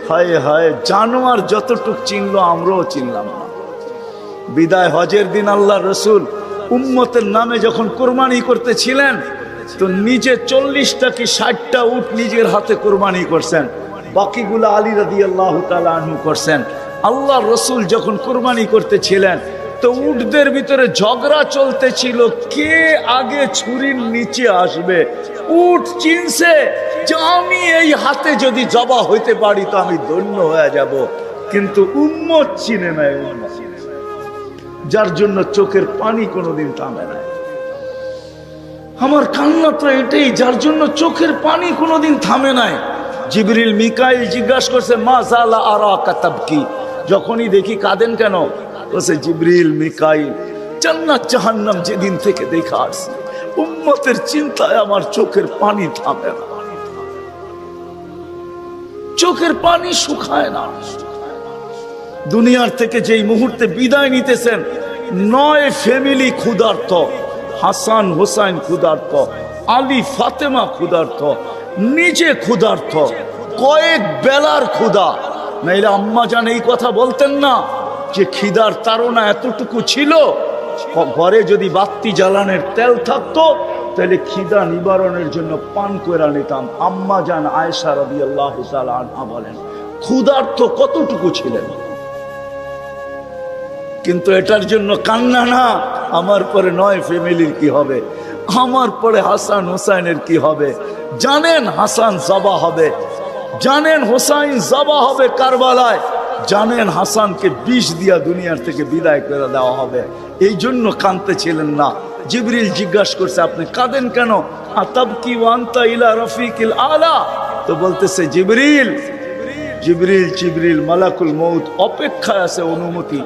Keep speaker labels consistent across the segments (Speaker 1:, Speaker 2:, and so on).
Speaker 1: হায় হায়, জানোয়ার যতটুক চিনলো আমরাও চিনলাম না। বিদায় হজের দিন আল্লাহ রসুল উম্মতের নামে যখন কোরবানি করতেছিলেন, তো নিজে 40টা কি 60টা উট নিজের হাতে কোরবানি করছেন, বাকিগুলো আলী রাদিয়াল্লাহু তাআলা আনহু করছেন। আল্লাহ রসুল যখন কোরবানি করতেছিলেন, তো উটদের ভিতরে ঝগড়া চলতেছিল, কে আগে ছুরির নিচে আসবে। উট চিনছে যে আমি এই হাতে যদি জবা হইতে পারি তো আমি ধন্য হয়ে যাব, কিন্তু উম্মত চিনে নাই, যার জন্য চোখের পানি কোনোদিন থামে না। আমার কান্না তো এটাই, যার জন্য চোখের পানি কোনোদিন থামে নাই। জিবরিল মিকাইল জিজ্ঞাসা করছে, মা জালা আরাকা তাবকি, যখনই দেখি কাঁদেন কেন? বলছে, জিবরিল মিকাইল জান্নাত জাহান্নাম যেদিন থেকে দেখা আসছে, উম্মতের চিন্তায় আমার চোখের পানি থামে না, চোখের পানি শুকায় না। দুনিয়ার থেকে যেই মুহূর্তে বিদায় নিতেছেন, 9 ফ্যামিলি ক্ষুধার্ত, হাসান হোসাইন ক্ষুধার্ত, আলী ফাতেমা ক্ষুধার্ত, নিজে ক্ষুধার্ত, কয়েক বেলার ক্ষুধা। নাইলে আম্মা জান এই কথা বলতেন না যে খিদার তাড়না এতটুকু ছিল, ঘরে যদি বাতি জ্বালানোর তেল থাকতো তাহলে খিদা নিবারণের জন্য পান করে নিতাম। আম্মা জান আয়েশা রাদিয়াল্লাহু তাআলা আনহা বলেন, ক্ষুধার্ত কতটুকু ছিলেন। কিন্তু এটার জন্য কান্না না, আমার পরে 9 ফ্যামিলির কি হবে, আমার পরে হাসান হোসাইনের কি হবে। জানেন হাসান জবা হবে, জানেন হোসাইন জবা হবে কারবালায়, জানেন হাসানকে বিষ দিয়া দুনিয়ার থেকে বিদায় করে দেওয়া হবে, এই জন্য কাঁদতে ছিলেন না। জিবরিল জিজ্ঞাসা করছে, আপনি কাঁদেন কেন? আতাবকি ওয়া আনতা ইলা রাফিকিল আলা, তো বলতেছে জিবরিল জিবরিল জিবরিল মালাকুল মউত অপেক্ষায় আছে, অনুমতি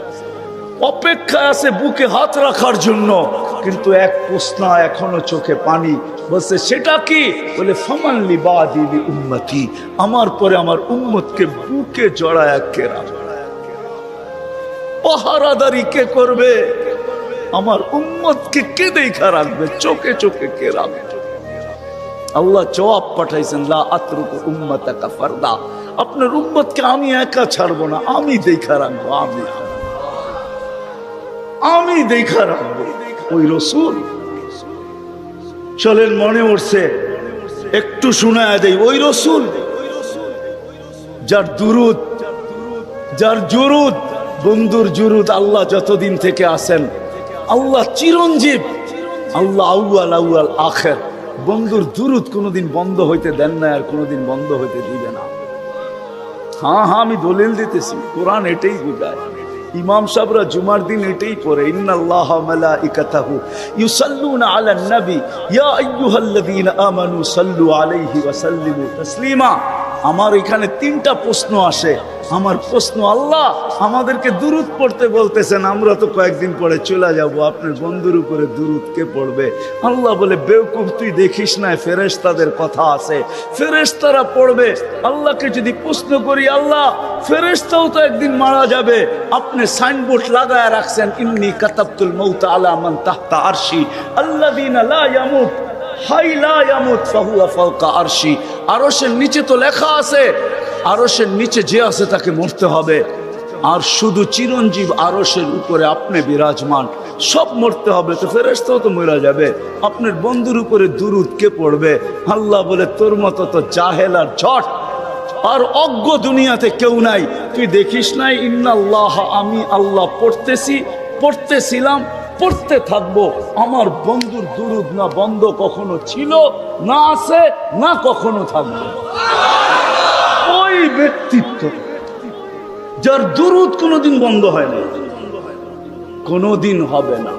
Speaker 1: অপেক্ষায় আছে বুকে হাত রাখার জন্য, কিন্তু এক প্রশ্ন এখনো চোখে পানি। বলছে, সেটা কি? বলে, ফামান লিবাদি লি উম্মতি, আমার পরে আমার উম্মতকে বুকে জড়ায় কে রাখবে, পাহারাদারি কে করবে, আমার উম্মতকে কে দেখা রাখবে, চোখে চোখে কে রাখবে। আল্লাহ জবাব পাঠাইছেন, লা আতরুকু উম্মাতাকা ফারদা, আপনার উম্মতকে আমি একা ছাড়বো না, আমি দেখা রাখবো, আমি দেখা রাখবো। ওই রসুল চলেন, মনে উঠছে একটু শোনায় দেই, ওই রসুল যার দুরুদ, যার জুরুদ, বন্ধুর জুরুদ আল্লাহ যতদিন থেকে আসেন, আল্লাহ চিরঞ্জীব, আল্লাহ আউয়াল আউয়াল আখের, বন্ধুর দুরুদ কোনোদিন বন্ধ হইতে দেন না, আর কোনোদিন বন্ধ হইতে দিবে না। হ্যাঁ হ্যাঁ, আমি দলিল দিতেছি, কোরআন এটাই বুঝায়। ইমাম সাহেবরা জুমার দিন এটাই পড়ে, ইন্নাল্লাহা মালাইকাতাহু ইউসাল্লুনা আলান নবী ইয়া আইয়ুহাল্লাযীনা আমানু সাল্লু আলাইহি ওয়া সাল্লিমু তাসলিমা। আমার এখানে 3টা প্রশ্ন আসে। আমার প্রশ্ন, আল্লাহ আমাদেরকে দুরুদ পড়তে বলতেছেন, আমরা তো কয়েকদিন পরে চলে যাব, আপনার বন্ধুর উপরে দুরুদ কে পড়বে? আল্লাহ বলে, বেওকুফ, তুই দেখিস না ফেরেশতাদের কথা আছে, ফেরেশতারা পড়বে। আল্লাহকে যদি প্রশ্ন করি, আল্লাহ ফেরেশতাও তো একদিন মারা যাবে, আপনি সাইনবোর্ড লাগায় রাখছেন, ইন্নী কাতাবতুল মাউত আলা মান তাহতা আরশি আল্লাযীনা লা ইয়ামুত হাই লা ইয়ামুত ফাহুয়া ফাওকা আরশি। আরশের নিচে তো লেখা আছে, আরশের নিচে যে আছে তাকে মরতে হবে, আর শুধু চিরঞ্জীব আরশের উপরে আপনি বিরাজমান, সব মরতে হবে, তো ফেরেশতাও তো মরে যাবে, আপনার বন্ধুর উপরে দুরুদ কে পড়বে? আল্লাহ বলে, তোর মতো তো জাহেল আর ঝট আর অজ্ঞ দুনিয়াতে কেউ নাই, তুই দেখিস নাই ইন্নাল্লাহ, আমি আল্লাহ পড়তেছিলাম, পড়তে থাকবো, আমার বন্ধুর দুরুদ না বন্ধ কখনো ছিল, না আছে, না কখনো থাকবে। ওই ব্যক্তিত্ব যার দুরুদ কোনোদিন বন্ধ হয় না, কোনোদিন হবে না,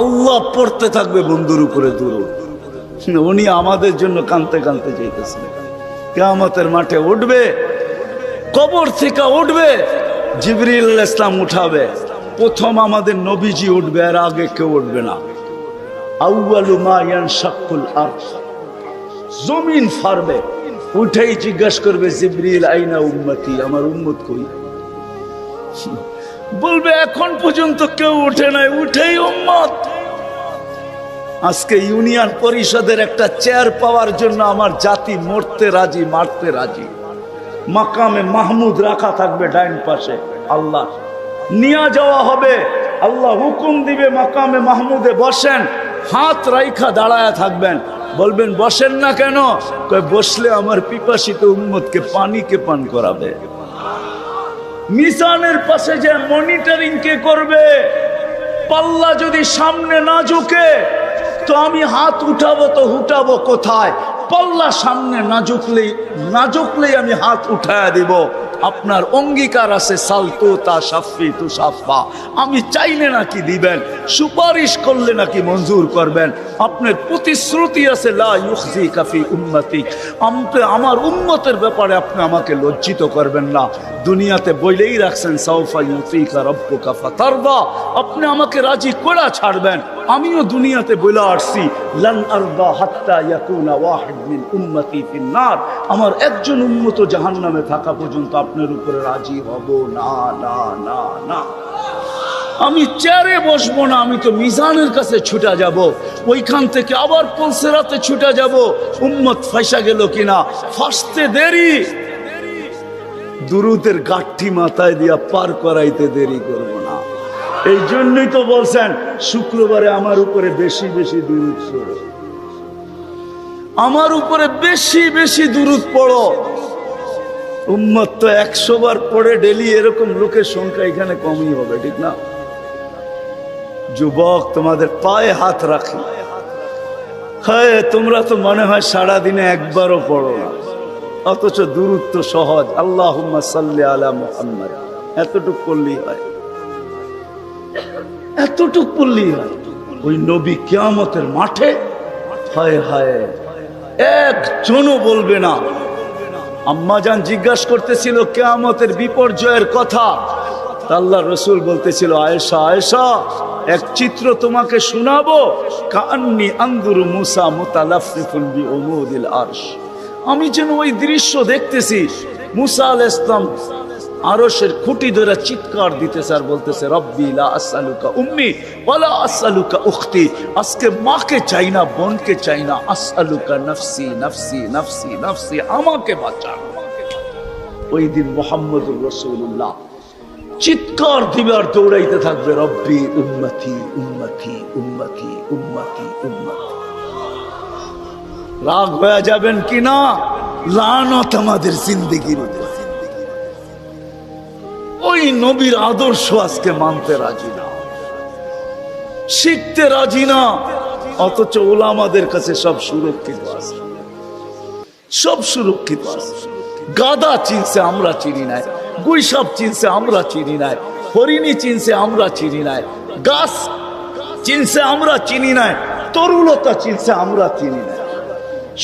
Speaker 1: আল্লাহ পড়তে থাকবে বন্ধুর উপরে দুরুদ। উনি আমাদের জন্য কাঁদতে কাঁদতে চাইতেছেন, কিয়ামতের মাঠে উঠবে, কবর থেকে উঠবে, জিবরিল আলাইহিস সালাম উঠাবে, প্রথম আমাদের নবীজি উঠবে, আর আগে কেউ উঠবে না। আউয়ালু মা ইয়ানশাকুল আরশ, জমিন ফারবে, উঠেই জিজ্ঞাসা করবে, জিবরিল আইনা উম্মতি, আমার উম্মত কই? বলবে, এখন পর্যন্ত কেউ উঠে নাই, উঠেই উম্মত। আজকে ইউনিয়ন পরিষদের একটা চেয়ার পাওয়ার জন্য আমার জাতি মরতে রাজি, মারতে রাজি। মাকামে মাহমুদ রাখা থাকবে ডাইন পাশে, আল্লাহ নিয়ে যাওয়া হবে, আল্লাহ হুকুম দিবে মাকামে মাহমুদে বসেন, হাত রাইখা দাঁড়ায়া থাকবেন, বলবেন বসেন না কেন? কয় বসলে আমার পিপাসিত উম্মতকে পানিকে পান করাবে। মিজানের পাশে যে মনিটরিং কে করবে? পাল্লা যদি সামনে না ঝুঁকে তো আমি হাত উঠাবো তো উঠাবো কোথায়? পাল্লা সামনে না ঝুঁকলেই আমি হাত উঠায়া দিব। আপনার অঙ্গীকার আছে সালতু তা সাফি তু সাফা, আমি চাইলে নাকি দিবেন, সুপারিশ করলে নাকি মঞ্জুর করবেন। আপনার প্রতিশ্রুতি আছে লা ইউখজিকা ফি উম্মতি, আমার উম্মতের ব্যাপারে আপনি আমাকে লজ্জিত করবেন না। দুনিয়াতে বইলেই রাখছেন সাউফা ইউতিকা রাব্বুকা ফাতারদা, আপনি আমাকে রাজি করে ছাড়বেন। আমিও দুনিয়াতে বলে আসছি লান আরদা হাত্তা ইয়াকুনা ওয়াহিদ মিন উম্মতি ফিন নার, আমার একজন উম্মত জাহান্নামে থাকা পর্যন্ত আপনার উপরে রাজি হব না না না না। আমি চেয়ারে বসবো না, আমি তো মিজানের কাছে ছুটা যাব, ওইখান থেকে আবার পলসেরাতে ছুটা যাব, উম্মত ফাইসা গেল কিনা ফাসতে দেরি। দুরুদের গাঠি মাথায় দিয়া পার করাইতে দেরি করব না। এই জন্যই তো বলছেন শুক্রবারে আমার উপরে বেশি বেশি দুরুদ পড়ো, আমার উপরে বেশি বেশি দুরুদ পড়ো। উম্মত তো 100 বার পড়ে ডেলি, এরকম লোকের সংখ্যা এখানে কমই হবে, ঠিক না? যুবক তোমাদের পায়ে হাত রাখি, হ্যাঁ তোমরা তো মনে হয় সারাদিনে একবারও পড়ো না, অথচ দুরুদ তো সহজ। আল্লাহুম্মা সাল্লি আলা মুহাম্মাদ, এতটুক করলেই হয়, এতটুক করলেই হয়। ওই নবী কিয়ামতের মাঠে হায় হায় একজনও বলবে না। আম্মাজান জিজ্ঞাসা করতেছিল কিয়ামতের বিপর্যয়ের কথা, আল্লাহ রসুল বলতেছিল আয়েশা আয়েশা এক চিত্র তোমাকে শোনাবো, কান্নি আনদুরু মুসা মুতালাফফিফুন বিউমুদিল আরশ, আমি যেন ওই দৃশ্য দেখতেছি। মুসা আলাইহিস সালাম আরশের খুঁটি ধরে চিৎকার দিতেছে আর বলতেছে রব্বি লা আসআলুকা উম্মি ওয়ালা আসআলুকা উখতি, আজকে মাকে চাই না, বোনকে চাই না, আসআলুকা নফসি নফসি নফসি নফসি, আমাকে বাঁচান। ওই দিন মুহাম্মদুর রাসূলুল্লাহ চিৎকার দিবে আর দৌড়াইতে থাকবে রব্বি উম্মতি উম্মতি উম্মতি উম্মতি উম্মতি। রাগ হয়ে যাবেন কিনা? লানত আমাদের জিন্দেগির উপর। ওই নবীর আদর্শ আজকে মানতে রাজি না, শিখতে রাজি না, অথচ ওলামাদের কাছে সব সুরক্ষিত আছে, সব সুরক্ষিত আছে। গাদা চিনছে আমরা চিনি নাই, গুইসাপ চিনছে আমরা চিনি নাই, হরিণী চিনছে আমরা চিনি নাই, গাছ চিনছে আমরা চিনি নাই, তরুলতা চিনছে আমরা চিনি নাই,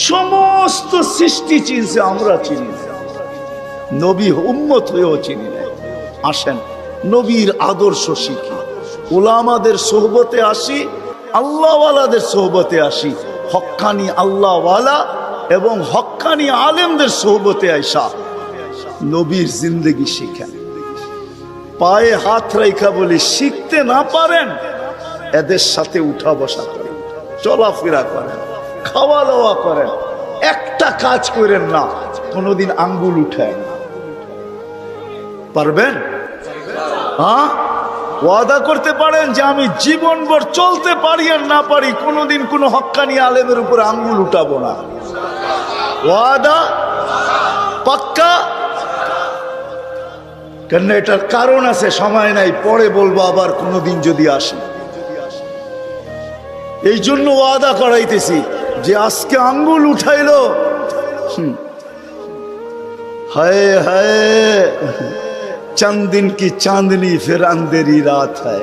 Speaker 1: সমস্ত সৃষ্টি চিনছে আমরা চিনি নাই, নবী উম্মত হয়েও চিনি নাই। আসেন নবীর আদর্শ শিখি, উলামাদের সোহবতে আসি, আল্লাহওয়ালাদের সোহবতে আসি, হক্কানি আল্লাহওয়ালা এবং হক্কানি আলেমদের সোহবতে আইসা নবীর জিন্দেগি শিখেন। পায়ে হাত রেখা বলি, শিখতে না পারেন এদের সাথে উঠা বসা করেন, চলাফেরা করেন, খাওয়া দাওয়া করেন, একটা কাজ করেন না কোনোদিন আঙ্গুল উঠেন। পারবেন? হ্যাঁ, ওয়াদা করতে পারেন যে আমি জীবনভর চলতে পারি আর না পারি কোনোদিন কোনো হক্কানি আলেমের উপরে আঙ্গুল উঠাবো না? ওয়াদা পাক্কা? কেন? এটার কারণ আছে, সময় নাই, পরে বলবো আবার কোনোদিন যদি আসি। এই জন্য ওয়াদা করাইতেছি যে আজকে আঙ্গুল উঠাইলো, হায় হায় चंद दिन की चांदनी फिर अंधेरी रात है।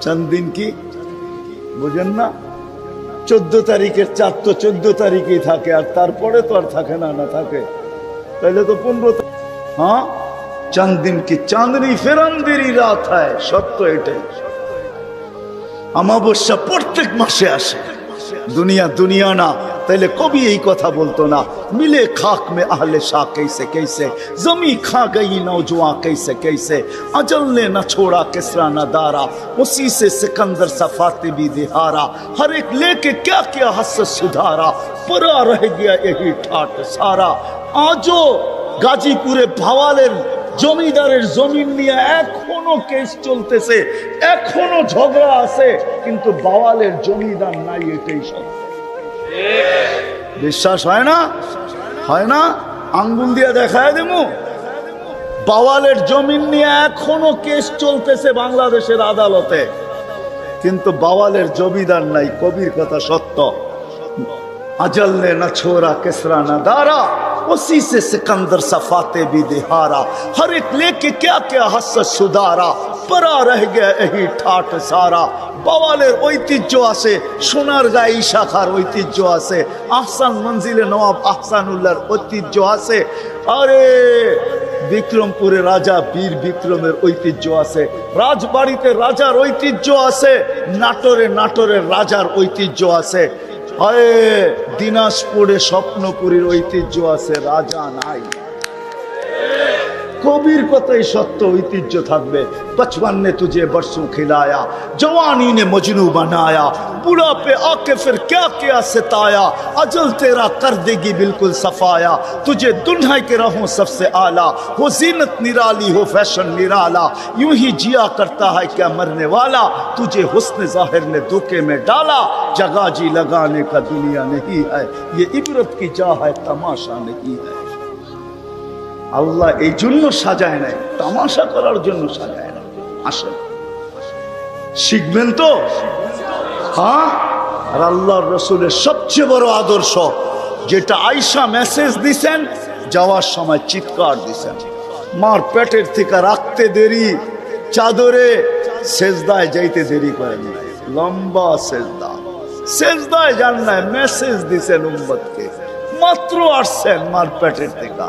Speaker 1: चंद दिन की বুঝেন না? 14 তারিখের চাঁদ তো 14 তারিখেই থাকে, আর তারপরে তো আর থাকে না, না থাকে তাহলে তো 15। হ্যাঁ, चंद दिन की चांदनी फिर अंधेरी रात है, সত্য এটাই। অমাবস্যা প্রত্যেক মাসে আসে, दुनिया दुनिया ना, पहले कभी यही कथा बोलतो ना, मिले खाक में अहले शाह कैसे कैसे, जमी खा गई नौजवान कैसे कैसे, अजल ने न छोड़ा किसरा न दारा, उसी से सिकंदर सफाते भी दिहारा, हर एक लेके क्या क्या हसरत सुधारा, परा रह गया यही ठाट सारा। आजो গাজীপুরে ভাওয়ালের জমিদারের জমিন নিয়ে এখনো কেস চলতেছে, এখনো ঝগড়া আছে, কিন্তু বাওয়ালের জমিদার নাই, এটাই সত্য। বিশ্বাস হয় না? হয় না? আঙ্গুল দিয়ে দেখায় দেবো। বাওয়ালের জমিন নিয়ে এখনো কেস চলতেছে বাংলাদেশের আদালতে, কিন্তু বাওয়ালের জমিদার নাই। কবির কথা সত্য। अजल ने न छोड़ा किसरा न दारा, उसी से सिकंदर सफाते भी दिहारा, हर एक लेके क्या क्या हसत सुधारा, परा रह गया यही ठाट सारा। বাওয়ালের ঐতিহ্য আছে, সোনারগাঁ শাখার ঐতিহ্য আছে, আহসান মঞ্জিলে নওয়াব আহসানুল্লাহর ঐতিহ্য আছে, আরে বিক্রমপুরে রাজা বীর বিক্রমের ঐতিহ্য আছে, রাজবাড়িতে রাজার ঐতিহ্য আছে, নাটোরের রাজার ঐতিহ্য আছে, আরে দিনাজপুরে স্বপ্নপুরীর ঐতিহ্য আছে, রাজা নাই। কবির কথাই সত্য, ঐতিহ্য থাকবে। बचपन ने तुझे बरसों खिलाया, जवानी ने मजनू बनाया, बुढ़ा पे आके फिर क्या क्या सताया, अजल तेरा कर देगी बिल्कुल सफाया, तुझे दुल्हा के रहूं सबसे आला, हो जीनत निराली हो फैशन निराला, यूं ही जिया करता है क्या मरने वाला, तुझे हुस्न जाहिर ने धोखे में डाला, जगह जी लगाने का दुनिया नहीं है, ये इबरत की जा है तमाशा नहीं है। আল্লাহ এই জন্য সাজায় নাই, তামাশা করার জন্য সাজায় না। আসেন শিখবেন তো, হ্যাঁ। আর আল্লাহর রসুলের সবচেয়ে বড় আদর্শ যেটা আয়েশা মেসেজ দিছেন, যাওয়ার সময় চিৎকার দিছেন, মার পেটের থেকে রাখতে দেরি, চাদরে সেজদায় যাইতে দেরি করেন নাই, লম্বা সেজদায় যান নাই, মেসেজ দিছেন উম্মতকে। মাত্র আসছেন মার পেটের থেকে,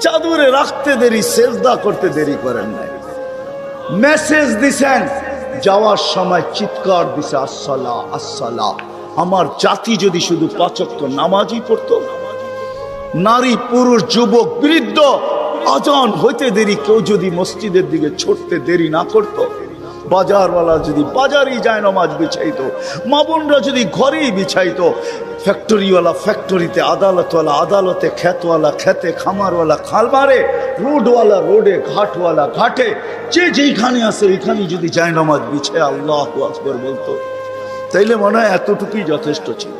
Speaker 1: চাদরে রাখতে দেরি, সেজদা করতে দেরি করেন নাই, মেসেজ দিছেন। যাওয়ার সময় চিৎকার দিছে, আসসালা আসসালা। আমার জাতি যদি শুধু 5 ওয়াক্ত নামাজই পড়তো, নারী পুরুষ যুবক বৃদ্ধ, আজান হইতে দেরি কেউ যদি মসজিদের দিকে ছুটতে দেরি না করতো, বাজারওয়ালা যদি বাজারই যায় নামাজ বিছাইতো, মা বোনরা যদি ঘরেই বিছাইতো, ফ্যাক্টরিওয়ালা ফ্যাক্টরিতে, আদালতওয়ালা আদালতে, খেতওয়ালা খেতে, খামারওয়ালা খামারে, রোডওয়ালা রোডে, ঘাটওয়ালা ঘাটে, যে যেইখানে আছে ওইখানে যদি যায় নামাজ বিছায় আল্লাহু আকবার বলতো, তাইলে মনে হয় এতটুকুই যথেষ্ট ছিল।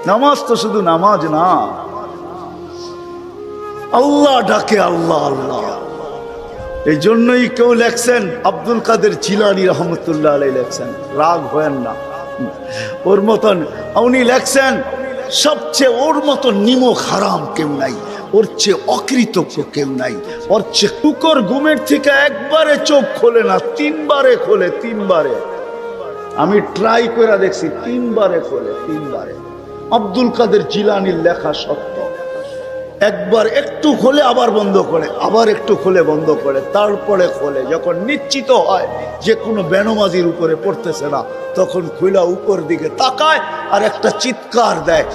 Speaker 1: নামাজ তো শুধু নামাজ না, আল্লাহ ডাকে আল্লাহ আল্লাহ। এই জন্যই কেউ লেখছেন, আব্দুল কাদের জিলানী রহমতুল্লাহ আলাইহি লেখছেন, রাগ হয়েন না, ওর মতন উনি লেখছেন, সবচেয়ে ওর মতন নিমক হারাম কেউ নাই, ওর চেয়ে অকৃতজ্ঞ কেউ নাই, ওর চেয়ে কুকুর ঘুমের থেকে একবারে চোখ খোলে না, 3 বারে খোলে, 3 বারে। আমি ট্রাই করে দেখছি, 3 বারে খোলে, 3 বারে। আব্দুল কাদের জিলানীর লেখা সত্য। একবার একটু খোলে আবার বন্ধ করে, আবার একটু খোলে বন্ধ করে, তারপরে খোলে। যখন নিশ্চিত হয় যে কোনো বেনমাজির উপরে পড়তেছে না, তখন খুলা উপর দিকে তাকায় আর একটা চিৎকার দেয়,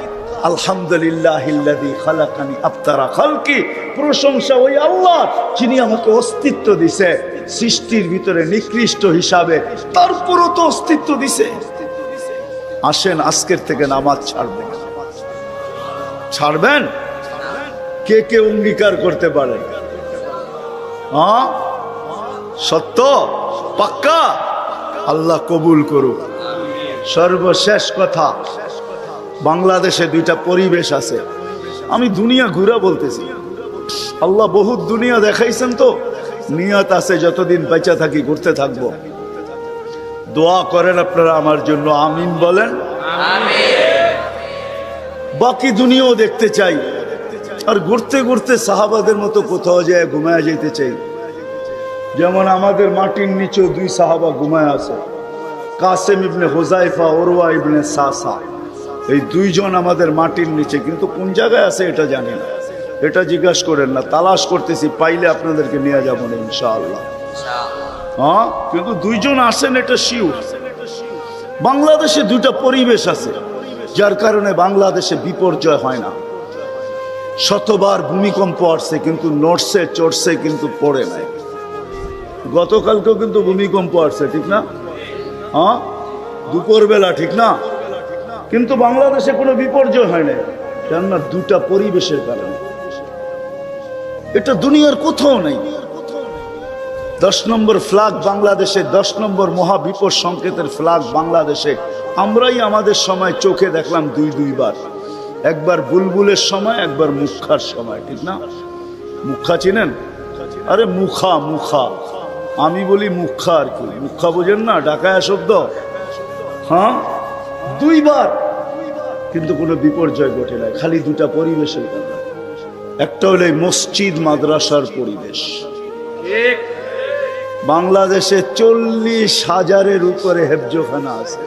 Speaker 1: আলহামদুলিল্লাহিল্লাযী খালাকানি আফতারা খালকি। প্রশংসা ওই আল্লাহ যিনি আমাকে অস্তিত্ব দিছে সৃষ্টির ভিতরে নিকৃষ্ট হিসাবে, তারপরও তো অস্তিত্ব দিছে। আসেন আজকের থেকে নামাজ ছাড়বেন। ছাড়বেন? কে কে অঙ্গীকার করতে পারেন? হ্যাঁ, সত্য পাক্কা? আল্লাহ কবুল করুক। সর্বশেষ কথা, বাংলাদেশে 2টা পরিবেশ আছে। আমি দুনিয়া ঘুরা বলতেছি, আল্লাহ বহুত দুনিয়া দেখাইছেন, তো নিয়ত আছে যতদিন বেঁচে থাকি ঘুরতে থাকবো। দোয়া করেন আপনারা আমার জন্য, আমিন বলেন। বাকি দুনিয়াও দেখতে চাই, আর ঘুরতে ঘুরতে সাহাবাদের মতো কোথাও যায় ঘুমায় যেতে চাই। যেমন আমাদের মাটির নিচেও 2 সাহাবা ঘুমায় আছে, কাসেম ইবনে হুজাইফা, উরওয়া ইবনে সাসা। এই 2 জন আমাদের মাটির নিচে, কিন্তু কোন জায়গায় আছে এটা জানি না, এটা জিজ্ঞাসা করেন না, তালাশ করতেছি, পাইলে আপনাদেরকে নিয়ে যাবো না ইনশাআল্লাহ। হ্যাঁ, কিন্তু 2 জন আসেন এটা শিওর। বাংলাদেশে 2টা পরিবেশ আছে, যার কারণে বাংলাদেশে বিপর্যয় হয় না। শতবার ভূমিকম্প আসছে, কিন্তু নড়ছে চড়ছে, কিন্তু পড়ে নাই। গতকালকেও কিন্তু ভূমিকম্প আসছে, ঠিক না? হ্যাঁ, দুপুরবেলা, ঠিক না? কিন্তু বাংলাদেশে কোনো বিপর্যয় হয় না, কেননা 2টা পরিবেশের কারণে। এটা দুনিয়ার কোথাও নেই। 10 নম্বর ফ্ল্যাগ বাংলাদেশে, 10 নম্বর মহাবিপদ সংকেতের ফ্ল্যাগ বাংলাদেশে। আমরাই আমাদের সময় চোখে দেখলাম দুইবার, একবার বুলবুলের সময়, একবার মুখার সময়, ঠিক না? মুখা চিনেন? আরে মুখা, মুখা, আমি বলি মুখা আর কি। মুখা বোঝেন না? ডাকায়া শব্দ। হ্যাঁ, দুইবার, কিন্তু কোনো বিপর্যয় ঘটে নাই, খালি দুটা পরিবেশের কথা। একটা হলো মসজিদ মাদ্রাসার পরিবেশ। বাংলাদেশে 40,000-এর উপরে হেফজোখানা আছে।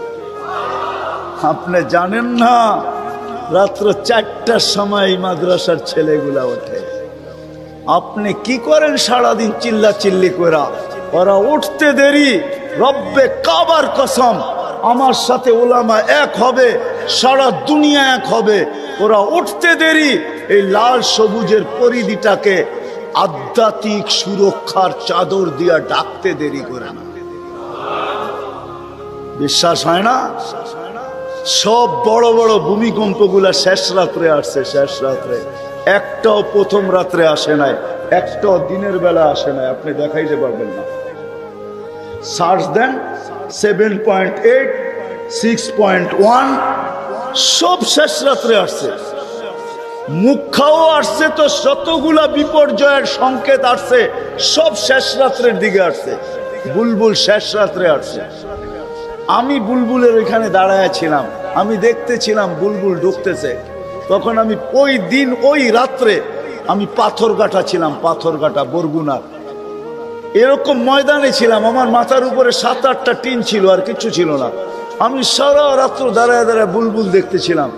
Speaker 1: আপনি জানেন না, রাত্র 4টার সময় মাদ্রাসার ছেলেগুলা ওঠে। আপনি কি করেন সারাদিন চিল্লা চিল্লি করা? ওরা উঠতে দেরি, রব্বে কাবার কসম, আমার সাথে ওলামা এক হবে, সারা দুনিয়া এক হবে। ওরা উঠতে দেরি, এই লাল সবুজের পরিধিটাকে আধ্যাত্মিক সুরক্ষার চাদর দিয়া ডাকতে দেরি করে না। বিশ্বাস হয় না? সব বড় বড় ভূমিকম্প গুলা শেষ রাত্রে আসছে, শেষ রাত্রে। একটাও প্রথম রাত্রে আসে নাই, একটাও দিনের বেলা আসে নাই। আপনি দেখাইতে পারবেন না। সার্চ দেন, 7.8, 6.1 সব শেষ রাত্রে আসছে। মুখাও আসছে, তো শতগুলা বিপর্যয়ের সংকেত আসছে, সব শেষ রাত্রের দিকে আসছে। বুলবুল শেষ রাত্রে আসছে। আমি বুলবুলের এখানে দাঁড়ায় ছিলাম, আমি দেখতেছিলাম বুলবুল ঢুকতেছে। তখন আমি ওই দিন ওই রাত্রে আমি পাথরঘাটা ছিলাম, পাথরঘাটা বরগুনার এরকম ময়দানে ছিলাম। আমার মাথার উপরে 7-8টা টিন ছিল, আর কিছু ছিল না। আমি সারা রাত্র দাঁড়ায় দাঁড়ায় বুলবুল দেখতেছিলাম,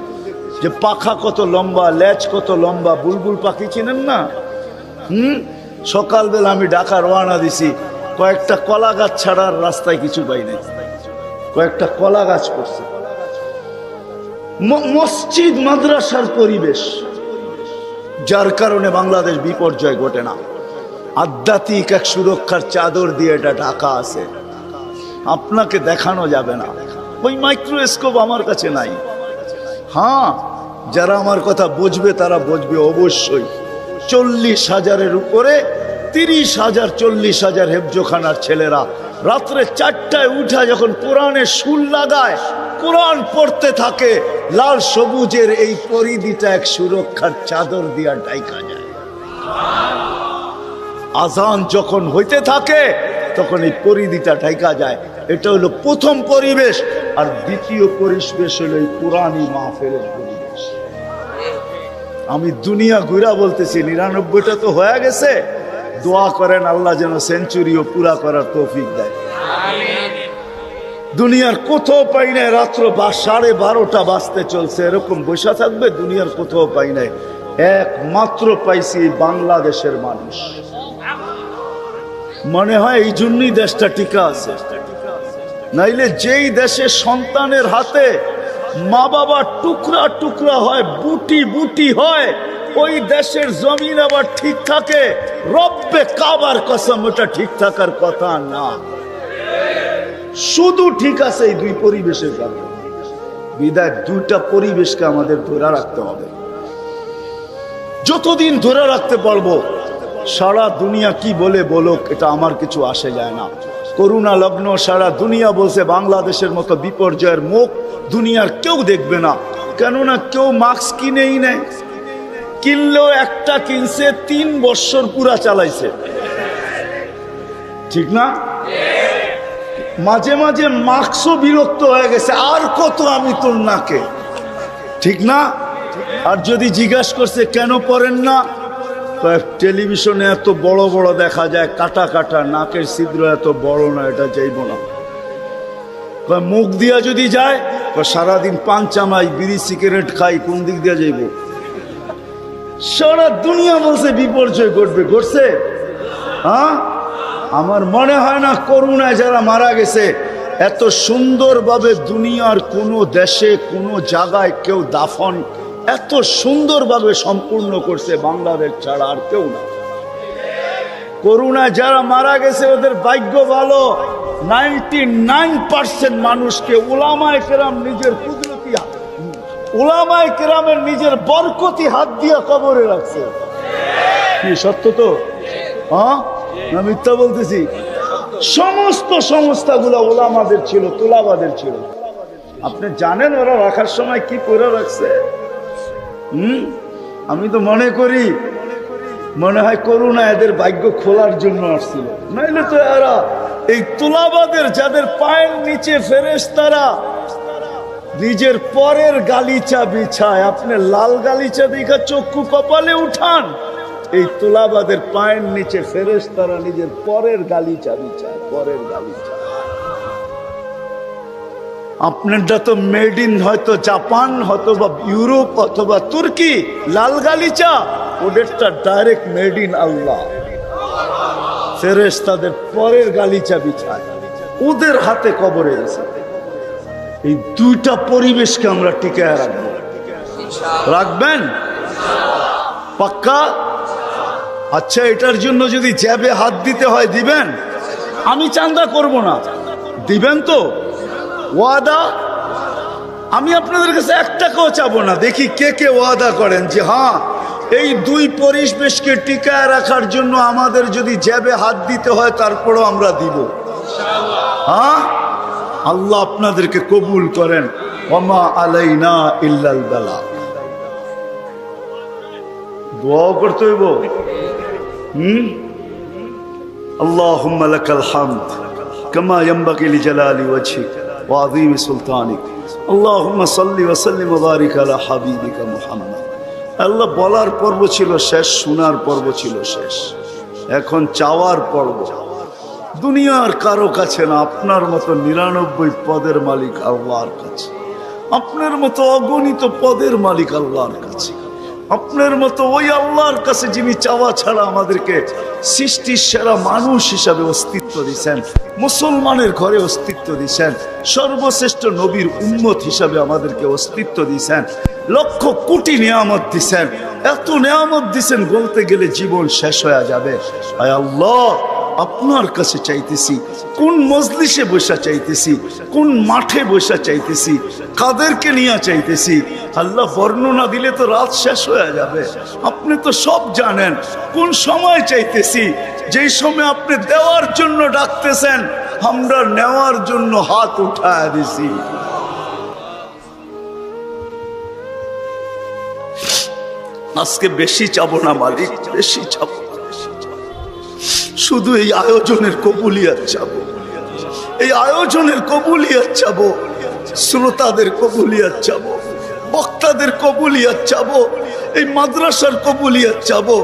Speaker 1: যে পাখা কত লম্বা, লেজ কত লম্বা। বুলবুল পাখি চিনেন না? সকালবেলা আমি ঢাকা রওনা দিছি, কয়েকটা কলা গাছ ছাড়ার রাস্তায় কিছু পাই নাই, কয়েকটা কলা গাছ করছে। মসজিদ মাদ্রাসার পরিবেশ, যার কারণে বাংলাদেশ বিপর্যয় ঘটে না। আধ্যাত্মিক এক সুরক্ষার চাদর দিয়ে এটা ঢাকা আছে, আপনাকে দেখানো যাবে না। ওই মাইক্রোস্কোপ আমার কাছে নাই। হ্যাঁ, যারা আমার কথা বুঝবে তারা বুঝবে অবশ্যই। 40,000-এর উপরে, 30,000, 40,000 হেফজোখানার ছেলেরা রাত্রে 4টায় উঠা যখন কোরআনের সুর লাগায়, কোরআন পড়তে থাকে, লাল সবুজের এই পরিধিটা এক সুরক্ষার চাদর দিয়া ঢাকা যায়। আজান যখন হইতে থাকে তখন এই পরিধিটা ঢাকা যায়। এটা হলো প্রথম পরিবেশ। আর দ্বিতীয় পরিবেশ হলো এই কোরআনী মাহফিলের পরিবেশ। আমি দুনিয়া ঘুরা বলতেছি, 99টা তো হয়ে গেছে। দোয়া করেন আল্লাহ যেন সেঞ্চুরিও পুরা করার তৌফিক দেয়। দুনিয়ার কোথাও পাই নাই, রাত্র 12:30 বাজতে চলছে, এরকম বসে থাকবে? দুনিয়ার কোথাও পাই নাই, একমাত্র পাইছি বাংলাদেশের মানুষ। মনে হয় এই জন্যই দেশটা টিকা আছে। নাইলে যেই দেশে সন্তানের হাতে মা বাবা টুকরা টুকরা হয়, বুটি বুটি হয়, ওই দেশের জমিন আবার ঠিক থাকে? রব্বে কাবার কসম, ওটা ঠিক থাকার কথা না। শুধু ঠিক আছে এই দুই পরিবেশের কারণে। বিদায় দুইটা পরিবেশকে আমাদের ধরে রাখতে হবে। যতদিন ধরে রাখতে পারবো, সারা দুনিয়া কি বলে বলুক, এটা আমার কিছু আসে যায় না। করোনা লগ্ন সারা দুনিয়া বলছে বাংলাদেশের মতো বিপর্যয়ের মুখ দুনিয়ার কেউ দেখবে না। কেননা কেউ মাস্ক কিনেই নেয়, কিনলেও একটা কিনছে 3 বছর পুরা চালাইছে, ঠিক না? মাঝে মাঝে মাস্কও বিরক্ত হয়ে গেছে, আর কত আমি তোর নাকে, ঠিক না? আর যদি জিজ্ঞাসা করছে কেন পড়েন না, টেলিভিশনে এত বড় বড় দেখা যায়, কাটা কাটা, নাকের ছিদ্র এত বড় না, এটা যাইব না। মুখ দিয়া যদি যায়, সারাদিন পান চামাই, বিড়ি সিগারেট খাই, কোন দিক দিয়া যাইব? সারা দুনিয়া বলছে বিপর্যয় ঘটবে, ঘটছে? হ্যাঁ, আমার মনে হয় না করোনায় যারা মারা গেছে এত সুন্দরভাবে দুনিয়ার কোনো দেশে কোনো জায়গায় কেউ দাফন এত সুন্দরভাবে সম্পূর্ণ করছে বাংলাদেশ ছাড়া আর কেউ না। করোনায় যারা মারা গেছে ওদের ভাগ্য ভালো। 99% মানুষকে উলামায়ে কেরাম নিজের কুদরতি, উলামায়ে কেরামের নিজের বরকতি হাত দিয়ে কবরে রাখছে। কি সত্য তো? হ্যাঁ না মিথ্যা বলতেছি? সমস্ত সংস্থাগুলো ওলামাদের ছিল, তোলাবাদের ছিল। আপনি জানেন ওরা রাখার সময় কি করে রাখছে? আমি তো মনে করি মনে হয় করুণা এদের ভাগ্য খোলার জন্য আসছিল, নাইলে তো এরা এই তোলাবাদের যাদের পায়ের নিচে ফেরেশতারা নিজের পরের গালিচা বিছায়, আপনি লাল গালিচা দেখা চক্ষু কপালে উঠান, এই তোলাবাদের পায়ের নিচে ফেরেশতারা নিজের পরের গালিচা বিছায়, পরের গালিচা। আপনারটা তো মেড ইন হয়তো জাপান, অথবা ইউরোপ, অথবা তুর্কি, লাল গালিচা, ওদেরটা ডাইরেক্ট মেড ইন আল্লাহ। ফেরেশতাদের পরের গালিচা বিছায়, ওদের হাতে কবরে গেছে। এই দুইটা পরিবেশকে আমরা টিকায় রাখবো। রাখবেন পাক্কা? আচ্ছা, এটার জন্য যদি জ্যাবে হাত দিতে হয় দিবেন? আমি চান্দা করব না, দিবেন তো? ওয়াদা? আমি আপনাদের কাছে 1 টাকাও চাবো না। দেখি কে কে ওয়াদা করেন যে হ্যাঁ এই দুই পরিবেশকে টিকায় রাখার জন্য আমাদের যদি জ্যাবে হাত দিতে হয় তারপরও আমরা দিব। হ্যাঁ, আল্লাহ আপনাদেরকে কবুল করেন। ওমা আলাইনা ইল্লাল বালাগ। দোয়া করতে হইব। আল্লাহুম্মা লাকাল হামদ কামা ইয়ানবাগি লিজালালি ওয়াজহিক ওয়া আযীমি সুলতানিক। আল্লাহুম্মা সাল্লি ওয়া সাল্লিম ওয়া বারিক আলা হাবিবিকা মুহাম্মদ। আল্লাহ বলার পর্ব ছিল শেষ, শোনার পর্ব ছিল শেষ, এখন চাওয়ার পর্ব। দুনিয়ার কারো কাছে না, আপনার মতো 99 পদের মালিক আল্লাহর কাছে, আপনার মতো অগণিত পদের মালিক আল্লাহর কাছে, আপনার মতো ওই আল্লাহর কাছে যিনি চাওয়া ছাড়া আমাদেরকে সৃষ্টির সেরা মানুষ হিসাবে অস্তিত্ব দিয়েছেন, মুসলমানের ঘরে অস্তিত্ব দিয়েছেন, সর্বশ্রেষ্ঠ নবীর উম্মত হিসাবে আমাদেরকে অস্তিত্ব দিয়েছেন, লক্ষ কোটি নিয়ামত দিয়েছেন। এত নিয়ামত দিয়েছেন বলতে গেলে জীবন শেষ হয়ে যাবে। আয় আল্লাহ, আপনার কাছে চাইতেছি, কোন মজলিসে বসা চাইতেছি, কোন মাঠে বসা চাইতেছি, কাদেরকে নিয়ে চাইতেছি। আল্লাহ বর্ণনা দিলে তো রাত শেষ হয়ে যাবে। আপনি তো সব জানেন। কোন সময় চাইতেছি, যেই সময় আপনি দেওয়ার জন্য ডাকতেছেন, আমরা নেওয়ার জন্য হাত উঠায় দিছি। আজকে বেশি চাবো না মালিক, বেশি চাবো না। শুধু এই আয়োজনের কবুলিয়াত চাবো, এই আয়োজনের কবুলিয়াত চাবো, শ্রোতাদের কবুলিয়াত চাবো, বক্তাদের কবুলিয়াত চাবো, এই মাদ্রাসার কবুলিয়াত চাবো।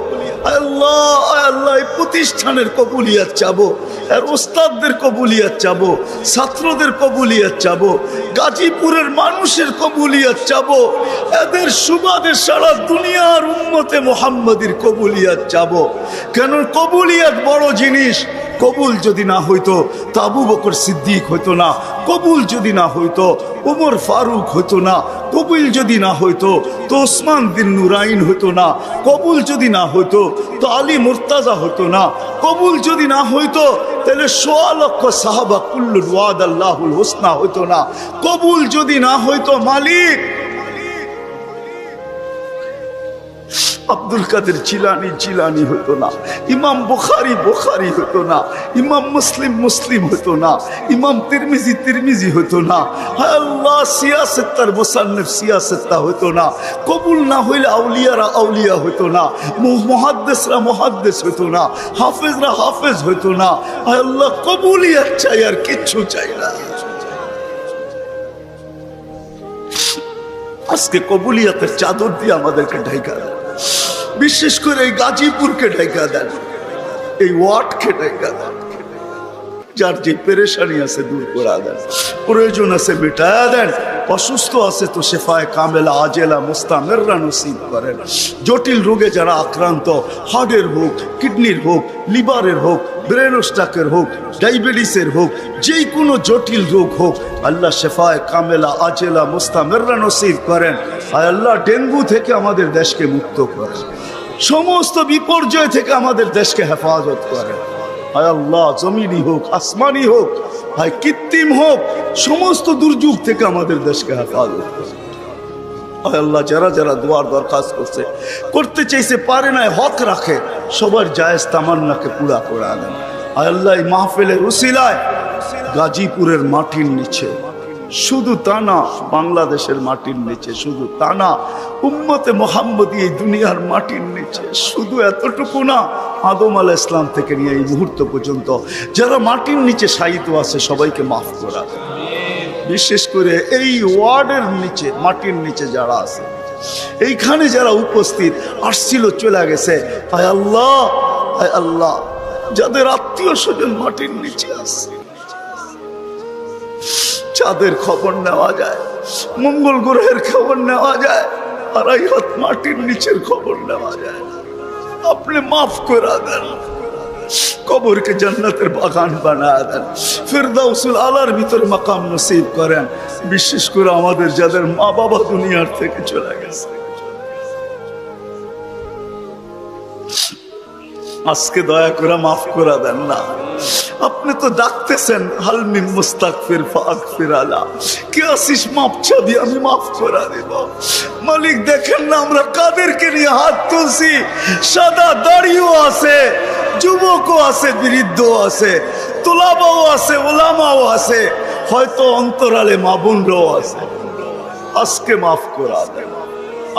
Speaker 1: আল্লাহ আল্লাহ, এই প্রতিষ্ঠানের কবুলিয়াত চাবো, আর ওস্তাদদের কবুলিয়াত চাবো, ছাত্রদের কবুলিয়াত চাবো, গাজীপুরের মানুষের কবুলিয়াত চাবো, এদের সুবাদে সারা দুনিয়ার উম্মতে মুহাম্মাদির কবুলিয়াত চাবো। কেন? কবুলিয়াত বড় জিনিস। কবুল যদি না হইতো তো আবু বকর সিদ্দিক হইতো না, কবুল যদি না হইতো উমর ফারুক হইতো না, কবুল যদি না হইতো তো ওসমান বিন নুরাইন হইতো না, কবুল যদি না হইতো তো আলী মুর্তাজা হইতো না, কবুল যদি না হইতো তাহলে ১৬ লক্ষ সাহাবা কুল্লুল ওয়াদাল্লাহুল হুসনা হইতো না, কবুল যদি না হইতো মালিক আব্দুল কাদের জিলানি জিলানি হতো না, ইমাম বুখারী বুখারী হতো না, ইমাম মুসলিম মুসলিম হতো না, ইমাম তিরমিজি তিরমিজি হতো না। হায় আল্লাহ, সিয়াসেত্তার মুসান্নিফ সিয়াসেত্তা হতো না। কবুল না হইলে আউলিয়ারা আউলিয়া হতো না, মুহাদ্দিসরা মুহাদ্দিস হতো না, হাফেজরা হাফেজ হতো না। হায় আল্লাহ, কবুলিয়াত চাই, আর কিচ্ছু চাই না। আজকে কবুলিয়াতের চাদর দিয়ে আমাদেরকে ঢাকা দেন, বিশেষ করে এই গাজীপুরকে ঢাকা দেন, এই ওয়ার্ডকে ঢাকা দেন। যার যে পেরেশানি আছে দূর করে দেন, প্রয়োজন আছে মেটায়া দেন, অসুস্থ আছে তো শেফায়ে কামেলা আজেলা মুস্তামেররা নসিব করেন। জটিল রোগে যারা আক্রান্ত, হার্টের হোক, কিডনির হোক, লিভারের হোক, ব্রেন স্ট্রোকের হোক, ডায়াবেটিসের হোক, যে কোনো জটিল রোগ হোক, আল্লাহ শেফায়ে কামেলা আজেলা মুস্তামেররা নসিব করেন। আর আল্লাহ ডেঙ্গু থেকে আমাদের দেশকে মুক্ত করেন, সমস্ত বিপর্যয় থেকে আমাদের দেশকে হেফাজত করেন। হায় আল্লাহ, জমিনি হোক, আসমানি হোক, হায় কৃত্রিম হোক, সমস্ত দুর্যোগ থেকে আমাদের দেশকে হেফাজত করেন। হায় আল্লাহ, যারা যারা দোয়ার দরখাস্ত করতে চাইছে, পারে না, হক রাখে। সবার জায়েজ তামান্নাকে পুরা করে দেন। আয় আল্লাহ, এই মাহফিলের উসিলায় গাজীপুরের মাটির নিচে, শুধু তা না বাংলাদেশের মাটির নিচে, শুধু তা না উম্মতে মুহাম্মদী এই দুনিয়ার মাটির নিচে, শুধু এতটুকু না, আদম আলাইহিস ইসলাম থেকে নিয়ে এই মুহূর্ত পর্যন্ত যারা মাটির নিচে শায়িত আছে সবাইকে মাফ করা দেন। বিশেষ করে এই ওয়ার্ডের নিচে, মাটির নিচে যারা আছে, এইখানে যারা উপস্থিত আসছিল চলে গেছে, আয় আল্লাহ, আয় আল্লাহ, যাদের আত্মীয় স্বজন মাটির নিচে আছে, চাঁদের খবর নেওয়া যায়, মঙ্গল গ্রহের খবর নেওয়া যায়, আর এই হাত মাটির নিচের খবর নেওয়া যায়, আপনি মাফ করে দেন, কবরকে জান্নাতের বাগান বানায় দেন, ফিরদাউসুল আলার ভিতরে মাকাম নসিব করেন। বিশেষ করে আমাদের যাদের মা বাবা দুনিয়ার থেকে চলে গেছে, আজকে দয়া করে মাফ করে দেন না। আপনি তো ডাকতেছেন, হাল মিন মুস্তাগফির ফাগফির আলা, কে আসিস মাফ চাবি, আমি মাফ করে দেব। মালিক দেখেন না আমরা কাদেরকে নিয়ে হাত তুলছি, সাদা দাড়িও আছে, যুবকও আছে, বৃদ্ধও আছে, তোলাবাও আছে, ওলামাও আছে, হয়তো অন্তরালে মা বোনরাও আছে। আজকে মাফ করা দেন,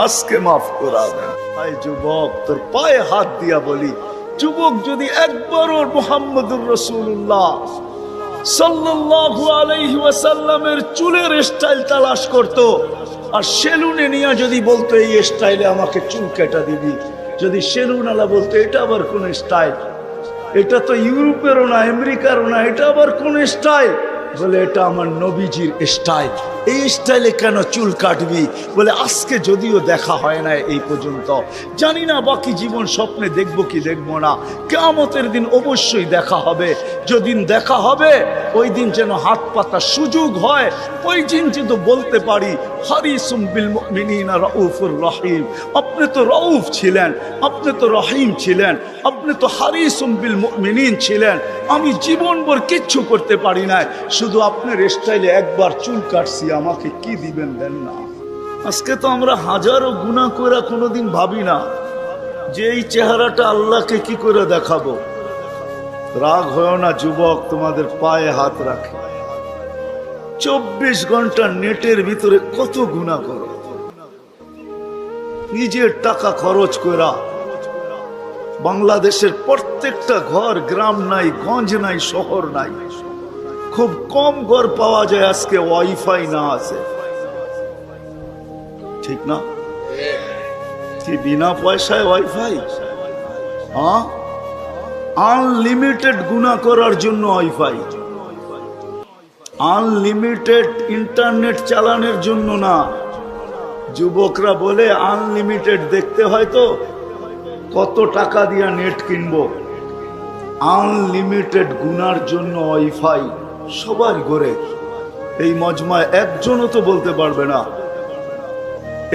Speaker 1: আজকে মাফ করা দেন। আয় যুবক, তোর পায়ে হাত দিয়া বলি, যুবক যদি একবারও মুহাম্মদুর রাসূলুল্লাহ সাল্লাল্লাহু আলাইহি ওয়াসাল্লামের চুলের স্টাইল তালাশ করত, আর সেলুনে নিয়ে যদি বলতো এই স্টাইলে আমাকে চুল কেটে দিবি, যদি সেলুন আলা বলতো এটা আবার কোন স্টাইল, এটা তো ইউরোপেরও না, আমেরিকারও না, এটা আবার কোন স্টাইল, বলে এটা আমার নবীজির স্টাইল, এই স্টাইলে কেন চুল কাটবি? বলে আজকে যদিও দেখা হয় না এই পর্যন্ত, জানি না বাকি জীবন স্বপ্নে দেখবো কি দেখবো না, কিয়ামতের দিন অবশ্যই দেখা হবে। যেদিন দেখা হবে ওই দিন যেন হাত পাতার সুযোগ হয়, ওই দিন যেন বলতে পারি হারিসুম বিল মুমিনিনা রাউফুর রহিম। আপনি তো রাউফ ছিলেন, আপনি তো রহিম ছিলেন, আপনি তো হারিসুম বিল মুমিনিন ছিলেন। আমি জীবনভর কিচ্ছু করতে পারি না, শুধু আপনার স্টাইলে একবার চুল কাটছি, আমাকে কি দিবেন দেন না। আজকে তো আমরা হাজারো গুনাহ করে কোনোদিন ভাবি না যে এই চেহারাটা আল্লাহকে কি করে দেখাবো। রাগ হয় না যুবক, তোমাদের পায়ে হাত রাখে, 24 ঘন্টা নেটের ভিতরে কত গুনাহ করো, নিজের টাকা খরচ করা। বাংলাদেশের প্রত্যেকটা ঘর, গ্রাম নাই, গঞ্জ নাই, শহর নাই, খুব কম ঘর পাওয়া যায় আজকে ওয়াইফাই না আছে, ঠিক না? কি বিনা পয়সায় ওয়াইফাই? হ্যাঁ, আনলিমিটেড গুনাহ করার জন্য ওয়াইফাই, আনলিমিটেড ইন্টারনেট চালানোর জন্য না। যুবকরা বলে আনলিমিটেড দেখতে হয় তো কত টাকা দিয়া নেট কিনবো, আনলিমিটেড গুনার জন্য ওয়াইফাই সবার ঘরে। এই মজমায় একজনও তো বলতে পারবে না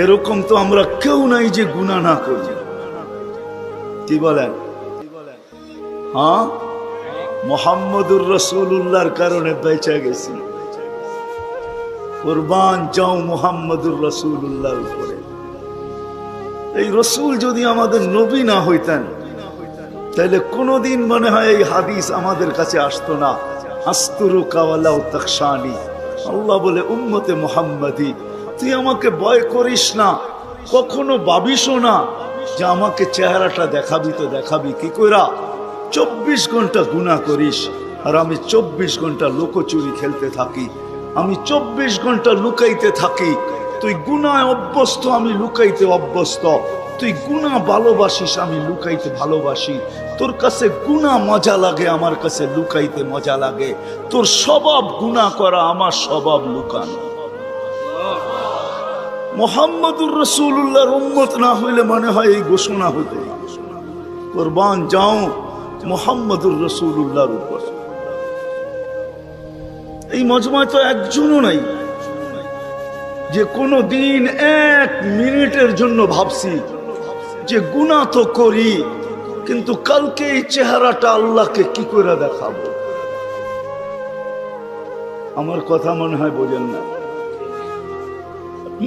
Speaker 1: এরকম তো আমরা কেউ নাই যে গুনাহ না করি। কি বলেন? হ্যাঁ, মুহাম্মদুর রাসূলুল্লাহর কারণে বেঁচে গেছি। কুরবান যাও মুহাম্মদুর রাসূলুল্লাহর উপরে। এই রসুল যদি আমাদের নবী না হইতেন তাহলে কোনোদিন মনে হয় এই হাদিস আমাদের কাছে আসতো না। আস্তুরুকা ওয়ালা তাখশানি, আল্লাহ বলে উম্মতে মুহাম্মাদি তুই আমাকে ভয় করিস না, কখনো ভাবিসও না যে আমাকে চেহারাটা দেখাবি, তো দেখাবি কি কইরা? 24 ঘন্টা গুনাহ করিস, আর আমি 24 ঘন্টা লুকোচুরি খেলতে থাকি, আমি 24 ঘন্টা লুকাইতে থাকি। তুই গুনায় অভ্যস্ত, আমি লুকাইতে অভ্যস্ত। তুই গুনাহ ভালোবাসিস, আমি লুকাইতে ভালোবাসি। তোর কাছে গুনাহ মজা লাগে, আমার কাছে লুকাইতে মজা লাগে। তোর স্বভাব গুনাহ করা, আমার স্বভাব লুকানো। মুহাম্মদুর রাসূলুল্লাহর উম্মত না হইলে মনে হয় এই ঘোষণা হতো না, কুরবান যাও মুহাম্মদুর রাসূলুল্লাহর উপর। এই মজমায় তো একজনও নাই যে কোনো দিন 1 মিনিটের জন্য ভাবছি যে গুনাহ তো করি, কিন্তু কালকে এই চেহারাটা আল্লাহকে কি করে দেখাবো। আমার কথা মনে হয় বোঝেন না।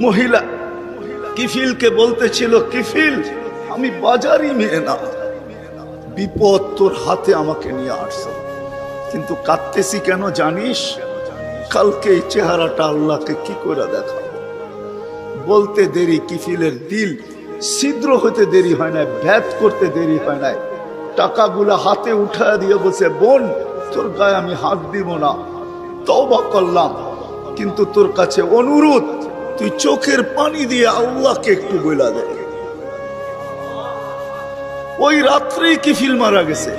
Speaker 1: মহিলা কিফিলকে বলতেছিল, কিফিল আমি বাজারি মেয়ে না, বিপদ তোর হাতে আমাকে নিয়ে আসছে, কিন্তু কাঁদতেছি কেন জানিস? কালকে এই চেহারাটা আল্লাহকে কি করে দেখাবো। বলতে দেরি, কিফিলের দিল ছিদ্র হতে দেরি হয় না, ভেদ করতে দেরি হয় না। টাকাগুলা হাতে উঠায় দিয়ে বসে, বোন তোর গায়ে আমি হাত দিব না, তওবা করলাম, কিন্তু তোর কাছে অনুরোধ, তুই চোখের পানি দিয়ে আল্লাহকে একটু বইলা দে। ওই রাত্রেই কিফিল মারা গেছে।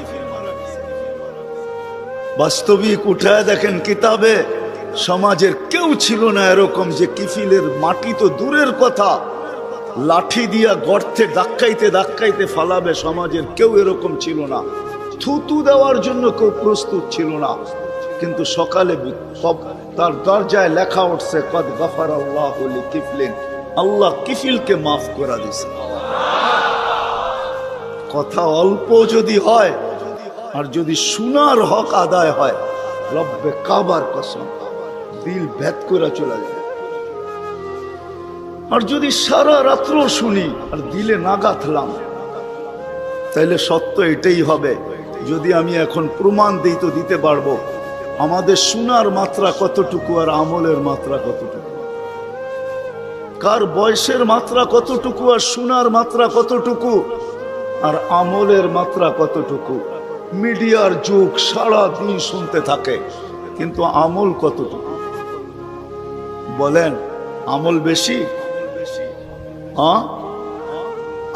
Speaker 1: বাস্তবিক উঠায় দেখেন কিতাবে, সমাজের কেউ ছিল না এরকম যে কিফিলের মাটি তো দূরের কথা, লাঠি দিয়া গর্তে ধাক্কাইতে ধাক্কাইতে ফালাবে, সমাজের কেউ এরকম ছিল না। থুতু দেওয়ার জন্য কেউ প্রস্তুত ছিল না। কিন্তু সকালে তার দরজায় লেখা উঠছে, কদ গফারাল্লাহু লিকিফলিন, আল্লাহ কিফিলকে মাফ করে দিয়েছে। কথা অল্প যদি হয় আর যদি শোনার হক আদায় হয়, রব্বে কাবার কসম দিল ভেদ করে চলে যায়। আর যদি সারা রাত্র শুনি আর দিলে না গাঁথলাম, তাইলে সত্য এটাই হবে। যদি আমি এখন প্রমাণ দিই তো দিতে পারবো আমাদের শোনার মাত্রা কতটুকু আর আমলের মাত্রা কতটুকু, কার বয়সের মাত্রা কতটুকু আর শোনার মাত্রা কতটুকু আর আমলের মাত্রা কতটুকু। মিডিয়ার যুগ, সারা দিন শুনতে থাকে, কিন্তু আমল কতটুকু বলেন? আমল বেশি? হ্যাঁ,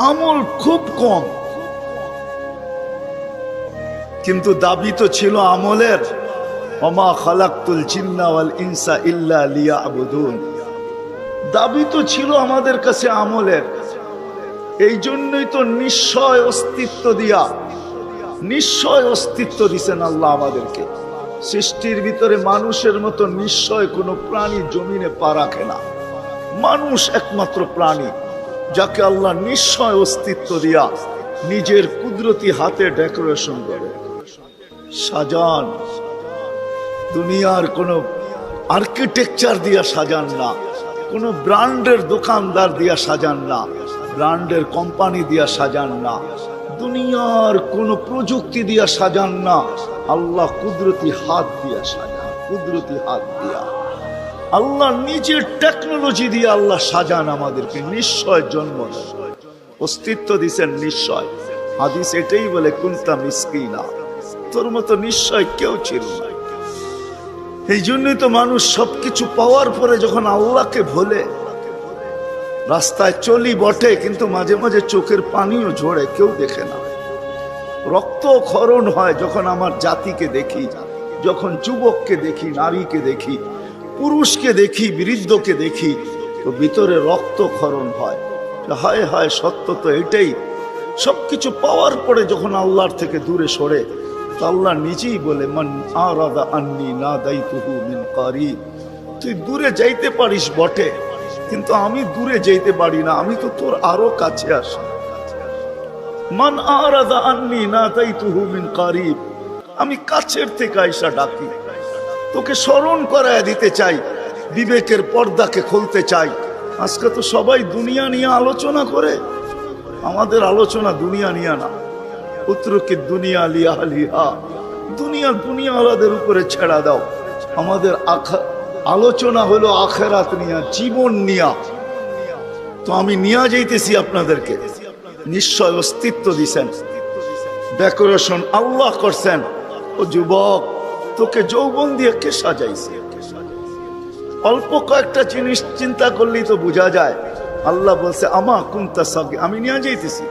Speaker 1: আমল খুব কম, কিন্তু দাবি তো ছিল আমলের। ওমা খালাকতুল জিন্না ওয়াল ইনসা ইল্লা লিয়াবুদুন, দাবি তো ছিল আমাদের কাছে আমলের। এই জন্যই তো নিশ্চয় অস্তিত্ব দিয়া, নিশ্চয় অস্তিত্ব দিছেন আল্লাহ আমাদেরকে। সৃষ্টির ভিতরে মানুষের মতো নিশ্চয় কোনো প্রাণী জমিনে পা রাখে না। মানুষ একমাত্র প্রাণী যাকে আল্লাহ নিশ্চয় অস্তিত্ব দিয়া নিজের কুদরতি হাতে ডেকোরেশন করে সাজান। দুনিয়ার কোনো আর্কিটেকচার দিয়া সাজান না, কোনো ব্র্যান্ডের দোকানদার দিয়া সাজান না, ব্র্যান্ডের কোম্পানি দিয়া সাজান না, দুনিয়ার কোনো প্রযুক্তি দিয়া সাজান না, আল্লাহ কুদরতি হাত দিয়া সাজান। কুদরতি হাত দিয়া আল্লাহ নিজের টেকনোলজি দিয়ে আল্লাহ সাজান আমাদেরকে। নিশ্চয় জন্ম অস্তিত্ব দিছেন নিশ্চয়। হাদিস এটাই বলে, কুনতা মিসকিনা, তোর মতো নিশ্চয় কেউ ছিল না। এই জন্যই তো মানুষ সবকিছু পাওয়ার পরে যখন আল্লাহকে ভোলে, রাস্তায় চলি বটে কিন্তু মাঝে মাঝে চোখের পানিও ঝরে, কেউ দেখে না। রক্ত ক্ষরণ হয় যখন আমার জাতিকে দেখি, যখন যুবককে দেখি, নারীকে দেখি, পুরুষকে দেখি, বৃদ্ধকে দেখি, তো ভিতরে রক্ত ক্ষরণ হয়। হায় হায়, সত্য তো এটাই। সবকিছু পাওয়ার পরে যখন আল্লাহর থেকে দূরে সরে, তো আল্লাহ নিজেই বলে, মান আরাদা আন্নি নাদাইতুহু মিন কারিব, তুই দূরে যাইতে পারিস বটে, কিন্তু আমি দূরে যাইতে পারি না, আমি তো তোর আরো কাছে আসি। মান আরাদা আন্নি নাদাইতুহু মিন কারিব, আমি কাছের থেকে আইসা ডাকি, তোকে স্মরণ করায় দিতে চাই, বিবেকের পর্দাকে খুলতে চাই। আজকে তো সবাই দুনিয়া নিয়ে আলোচনা করে, আমাদের আলোচনা দুনিয়া নিয়ে না। উত্তরকে দুনিয়া লিয়া লিহা, দুনিয়া দুনিয়াওয়ালাদের উপরে ছেড়া দাও। আমাদের আলোচনা হলো আখেরাত নিয়া, জীবন নিয়া। তো আমি নিয়ে যাইতেছি আপনাদেরকে। নিশ্চয় অস্তিত্ব দিছেন, ডেকোরেশন আল্লাহ করছেন। ও যুবক, তোকে যৌবন দিয়ে কে সাজাইছে? অল্প কয়েকটা জিনিস চিন্তা করলেই তো বোঝা যায়। আল্লাহ বলছে, আমা কুনতা সাগি, আমি নিয়ে যাইতেছি।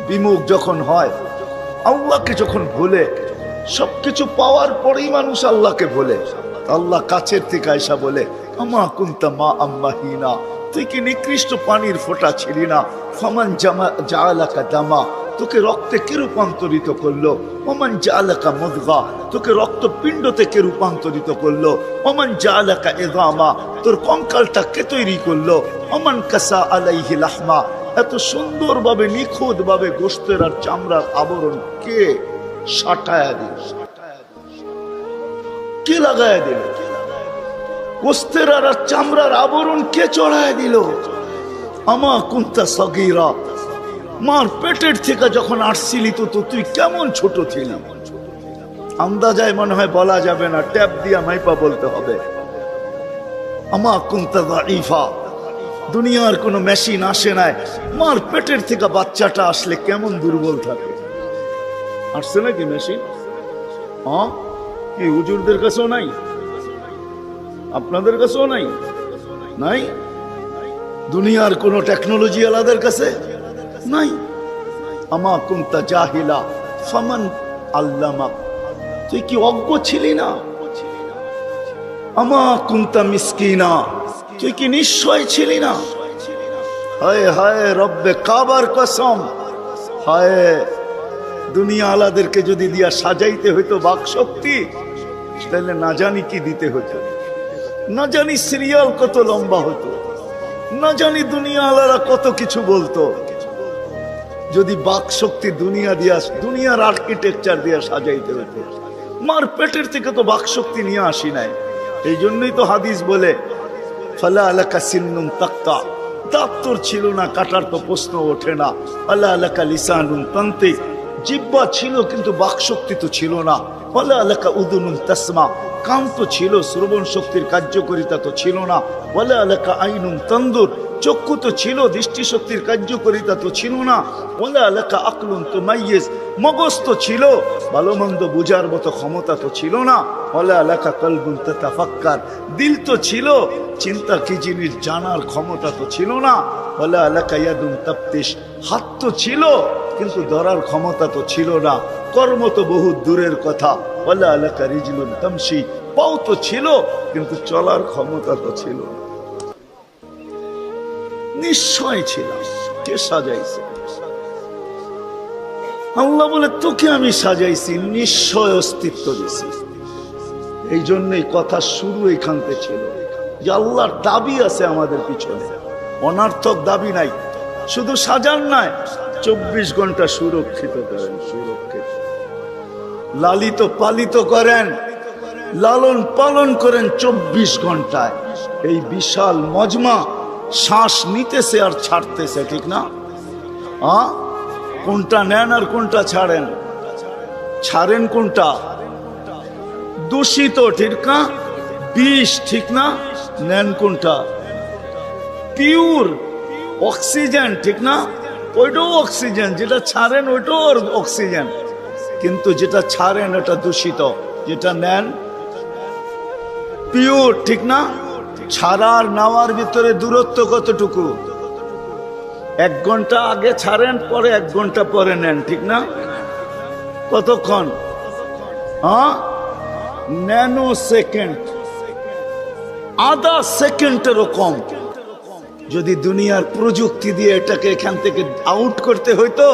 Speaker 1: বিমুখ যখন হয়, আল্লাহকে যখন ভুলে, সবকিছু পাওয়ার পরেই মানুষ আল্লাহকে ভুলে, আল্লাহ কাছের থেকে আয়সা বলে, আমা কুনতা মা আম্মাহিনা, তুই কি নিকৃষ্ট পানির ফোঁটা ছিলি না? ফামান জাআলাকা দামা, তোকে রক্তে কে রূপান্তরিত করলো? ওমান জাআলাকা মুদগা, তোকে রক্তপিণ্ড থেকে রূপান্তরিত করলো। ওমান জাআলাকা ইযামা, তোর কঙ্কালটা কে তৈরি করলো? ওমান কাসা আলাইহি লাহমা, এত সুন্দরভাবে নিখুঁত ভাবে গোশতের আর চামড়ার আবরণ কে সাটায়া দিল? কে লাগায়া দিল? গোশতের আর চামড়ার আবরণ কে চড়ায়া দিল? আমা কুনতা সগীরা, মার পেটের থেকে যখন আসছিলি তো তুই কেমন ছোট ছিলি? আন্দাজায় মনে হয় বলা যাবে না, ট্যাপ দিয়া মাইপা বলতে হবে। আমা কুনতা দাঈফা, দুনিয়ার কোনো মেশিন আসে নাই, মার পেটের থেকে বাচ্চাটা আসলে কেমন দুর্বল থাকে। আসছে নাকি মেশিন? হ্যাঁ, কি হুজুরদের কাছেও নাই? আপনাদের কাছেও নাই? নাই? দুনিয়ার কোনো টেকনোলজি আলাদের কাছে নাই। আমা কুনতা জাহিলা ফামান আল্লামাক, তুই কি অজ্ঞ ছিলি না? আমা কুনতা মিসকিনা, তুই কি নিশ্চয় ছিলি না? হায় হায় রব্বে কাবার কসম, হায় দুনিয়া আলাদেরকে যদি দিয়া সাজাইতে হইতো বাক শক্তি, তাহলে না জানি কি দিতে হতো, না জানি সিরিয়াল কত লম্বা হতো, না জানি দুনিয়া আলারা কত কিছু বলতো। যদি বাক শক্তি দুনিয়ার আর্কিটেকচার দিয়া সাজাইতে হতো। মার পেটের থেকে তো বাক শক্তি নিয়ে আসি নাই। এই জন্যই তো হাদিস বলে ফালা আলাকা সিন্নুন তাক্তা, দাঁত তোর ছিল না, কাটার তো প্রশ্ন ওঠে না। আলা আলাকা লিসানুন তান্তিক, জিহ্বা ছিল কিন্তু বাক শক্তি তো ছিল না। ফালা আলাকা উদুনুন তাসমা, কান তো ছিল, শ্রবণ শক্তির কার্যকারিতা তো ছিল না। ওয়ালা আলাকা আইনুন তানদুর, চক্ষু তো ছিল, দৃষ্টিশক্তির কার্যকারিতা তো ছিল না। ওয়ালা আলাকা আকলুন তুমাইয়িজ, মগজ তো ছিল, ভালো মন্দ বুঝার মতো ক্ষমতা তো ছিল না। ওয়ালা আলাকা কলবুন তাতাফাক্কার, দিল তো ছিল, চিন্তা কি জিনিস জানার ক্ষমতা তো ছিল না। ওয়ালা আলাকা ইয়াদুন তাফতিশ, হাত তো ছিল কিন্তু ধরার ক্ষমতা তো ছিল না। কর্ম তো বহু দূরের কথা। ওয়ালা আলাকা রিজলুন তামশি, পাও তো ছিল কিন্তু চলার ক্ষমতা তো ছিল না। নিশ্চয় ছিলাম, কে সাজাইছে? আল্লাহ বলে তোকে আমি সাজাইছি, নিশ্চয় অস্তিত্ব দিছি। এই জন্যই কথা শুরু এখান থেকে ছিল যে আল্লাহর দাবি আছে আমাদের পিছনে, অনার্থক দাবি নাই। শুধু সাজান নাই, 24 ঘন্টা সুরক্ষিত করেন, সুরক্ষিত লালিত পালিত করেন, লালন পালন করেন 24 ঘন্টায়। এই বিশাল মজমা শ্বাস নিতেছে আর ছাড়তেছে, ঠিক না? কোনটা নেন আর কোনটা ছাড়েন? ছাড়েন কোনটা? দূষিত, ঠিক না? বিষ, ঠিক না? নেন কোনটা? পিওর অক্সিজেন, ঠিক না? ওইটাও অক্সিজেন, যেটা ছাড়েন ওইটাও অক্সিজেন। কিন্তু যেটা ছাড়েন ওটা দূষিত, যেটা নেন পিওর, ঠিক না? ছাড়ার নেওয়ার ভিতরে দূরত্ব কতটুকু? 1 ঘন্টা আগে ছাড়েন, পরে 1 ঘন্টা পরে নেন, ঠিক না? কতক্ষণ? ন্যানো সেকেন্ড, আধা সেকেন্ডেরও কম। যদি দুনিয়ার প্রযুক্তি দিয়ে এটাকে এখান থেকে আউট করতে হইতো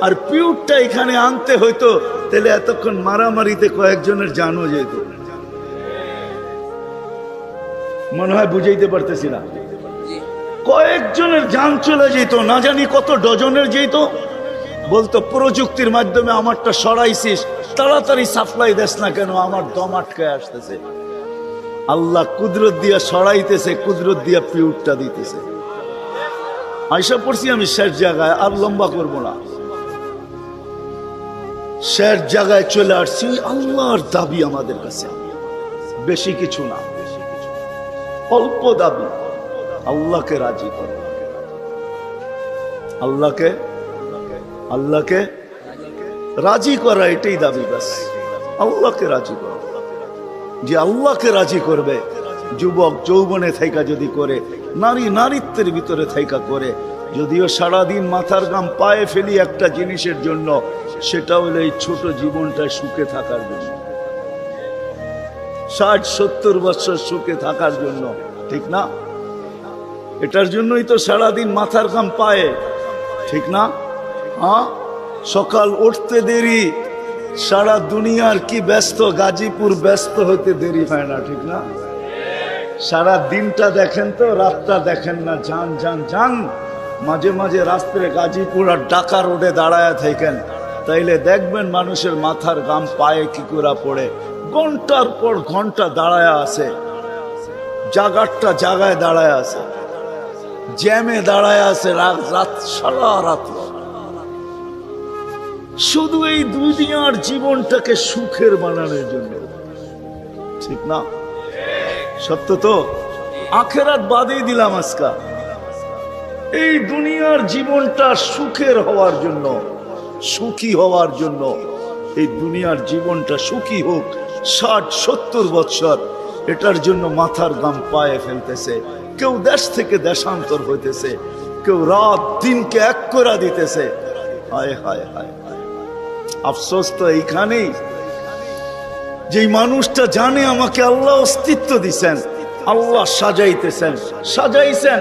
Speaker 1: আর পিওরটা এখানে আনতে হইতো, তাহলে এতক্ষণ মারামারিতে কয়েকজনের জানও যেত। মনে হয় বুঝাইতে পারতেছি না। কয়েকজনের জান চলে যেত, না জানি কত ডজনের যেত। বলতো প্রযুক্তির মাধ্যমে আমারটা সরাইছিস, তাড়াতাড়ি সাপ্লাই দেস না কেন, আমার দম আটকায় আসতেছে। আল্লাহ কুদরত দিয়া সরাইতেছে, কুদরত দিয়া পিউরটা দিতেছে। আয়সা পড়ছি আমি শেষ জায়গায়, আর লম্বা করবো না। শেষ জায়গায় চলে আসছি। আল্লাহর দাবি আমাদের কাছে বেশি কিছু না, অল্প দাবি। আল্লাহকে রাজি করো, আল্লাহকে রাজি করা, এটাই দাবি। ব্যাস আল্লাহকে রাজি করো। যে আল্লাহকে রাজি করবে, যুবক যৌবনে থাইকা যদি করে, নারী নারীত্বের ভিতরে থাইকা করে, যদিও সারাদিন মাথার ঘাম পায়ে ফেলি একটা জিনিসের জন্য, সেটা হলো এই ছোট জীবনটায় সুখে থাকার জন্য, 60-70 বছর সুখে থাকার জন্য, ঠিক না? এটার জন্যই তো সারাদিন মাথার ঘাম পায়ে, ঠিক না? সকাল উঠতে দেরি, সারা দুনিয়ার কি ব্যস্ত, গাজীপুর ব্যস্ত হতে দেরি হয় না, ঠিক না? সারা দিনটা দেখেন তো, রাতটা দেখেন না। যান যান যান, মাঝে মাঝে রাস্তায় গাজীপুর আর ঢাকা রোডে দাঁড়ায় থাকেন, তাইলে দেখবেন মানুষের মাথার ঘাম পায়ে কি করে পড়ে। ঘন্টার পর ঘন্টা দাঁড়ায় আছে, জাগারটা জাগায় দাঁড়ায় আছে, জ্যামে দাঁড়ায় আছে, রাত সারা রাত। শুধু এই দুনিয়ার জীবনটাকে সুখের বানানোর জন্য, ঠিক না? সত্য তো? আখেরাত বাদেই দিলাম আজকা, এই দুনিয়ার জীবনটা সুখের হওয়ার জন্য, সুখী হওয়ার জন্য, এই দুনিয়ার জীবনটা সুখী হোক 60-70 বৎসর, এটার জন্য মাথার গাম পায়ে ফেলতেছে। কেউ দেশ থেকে দেশান্তর হইতেছে, কেউ রাত দিনকে এক করে দিতেছে। হায় হায় হায়, আফসোস তো এইখানেই, যেই মানুষটা জানে আমাকে আল্লাহ অস্তিত্ব দিছেন, আল্লাহ সাজাইতেছেন, সাজাইছেন,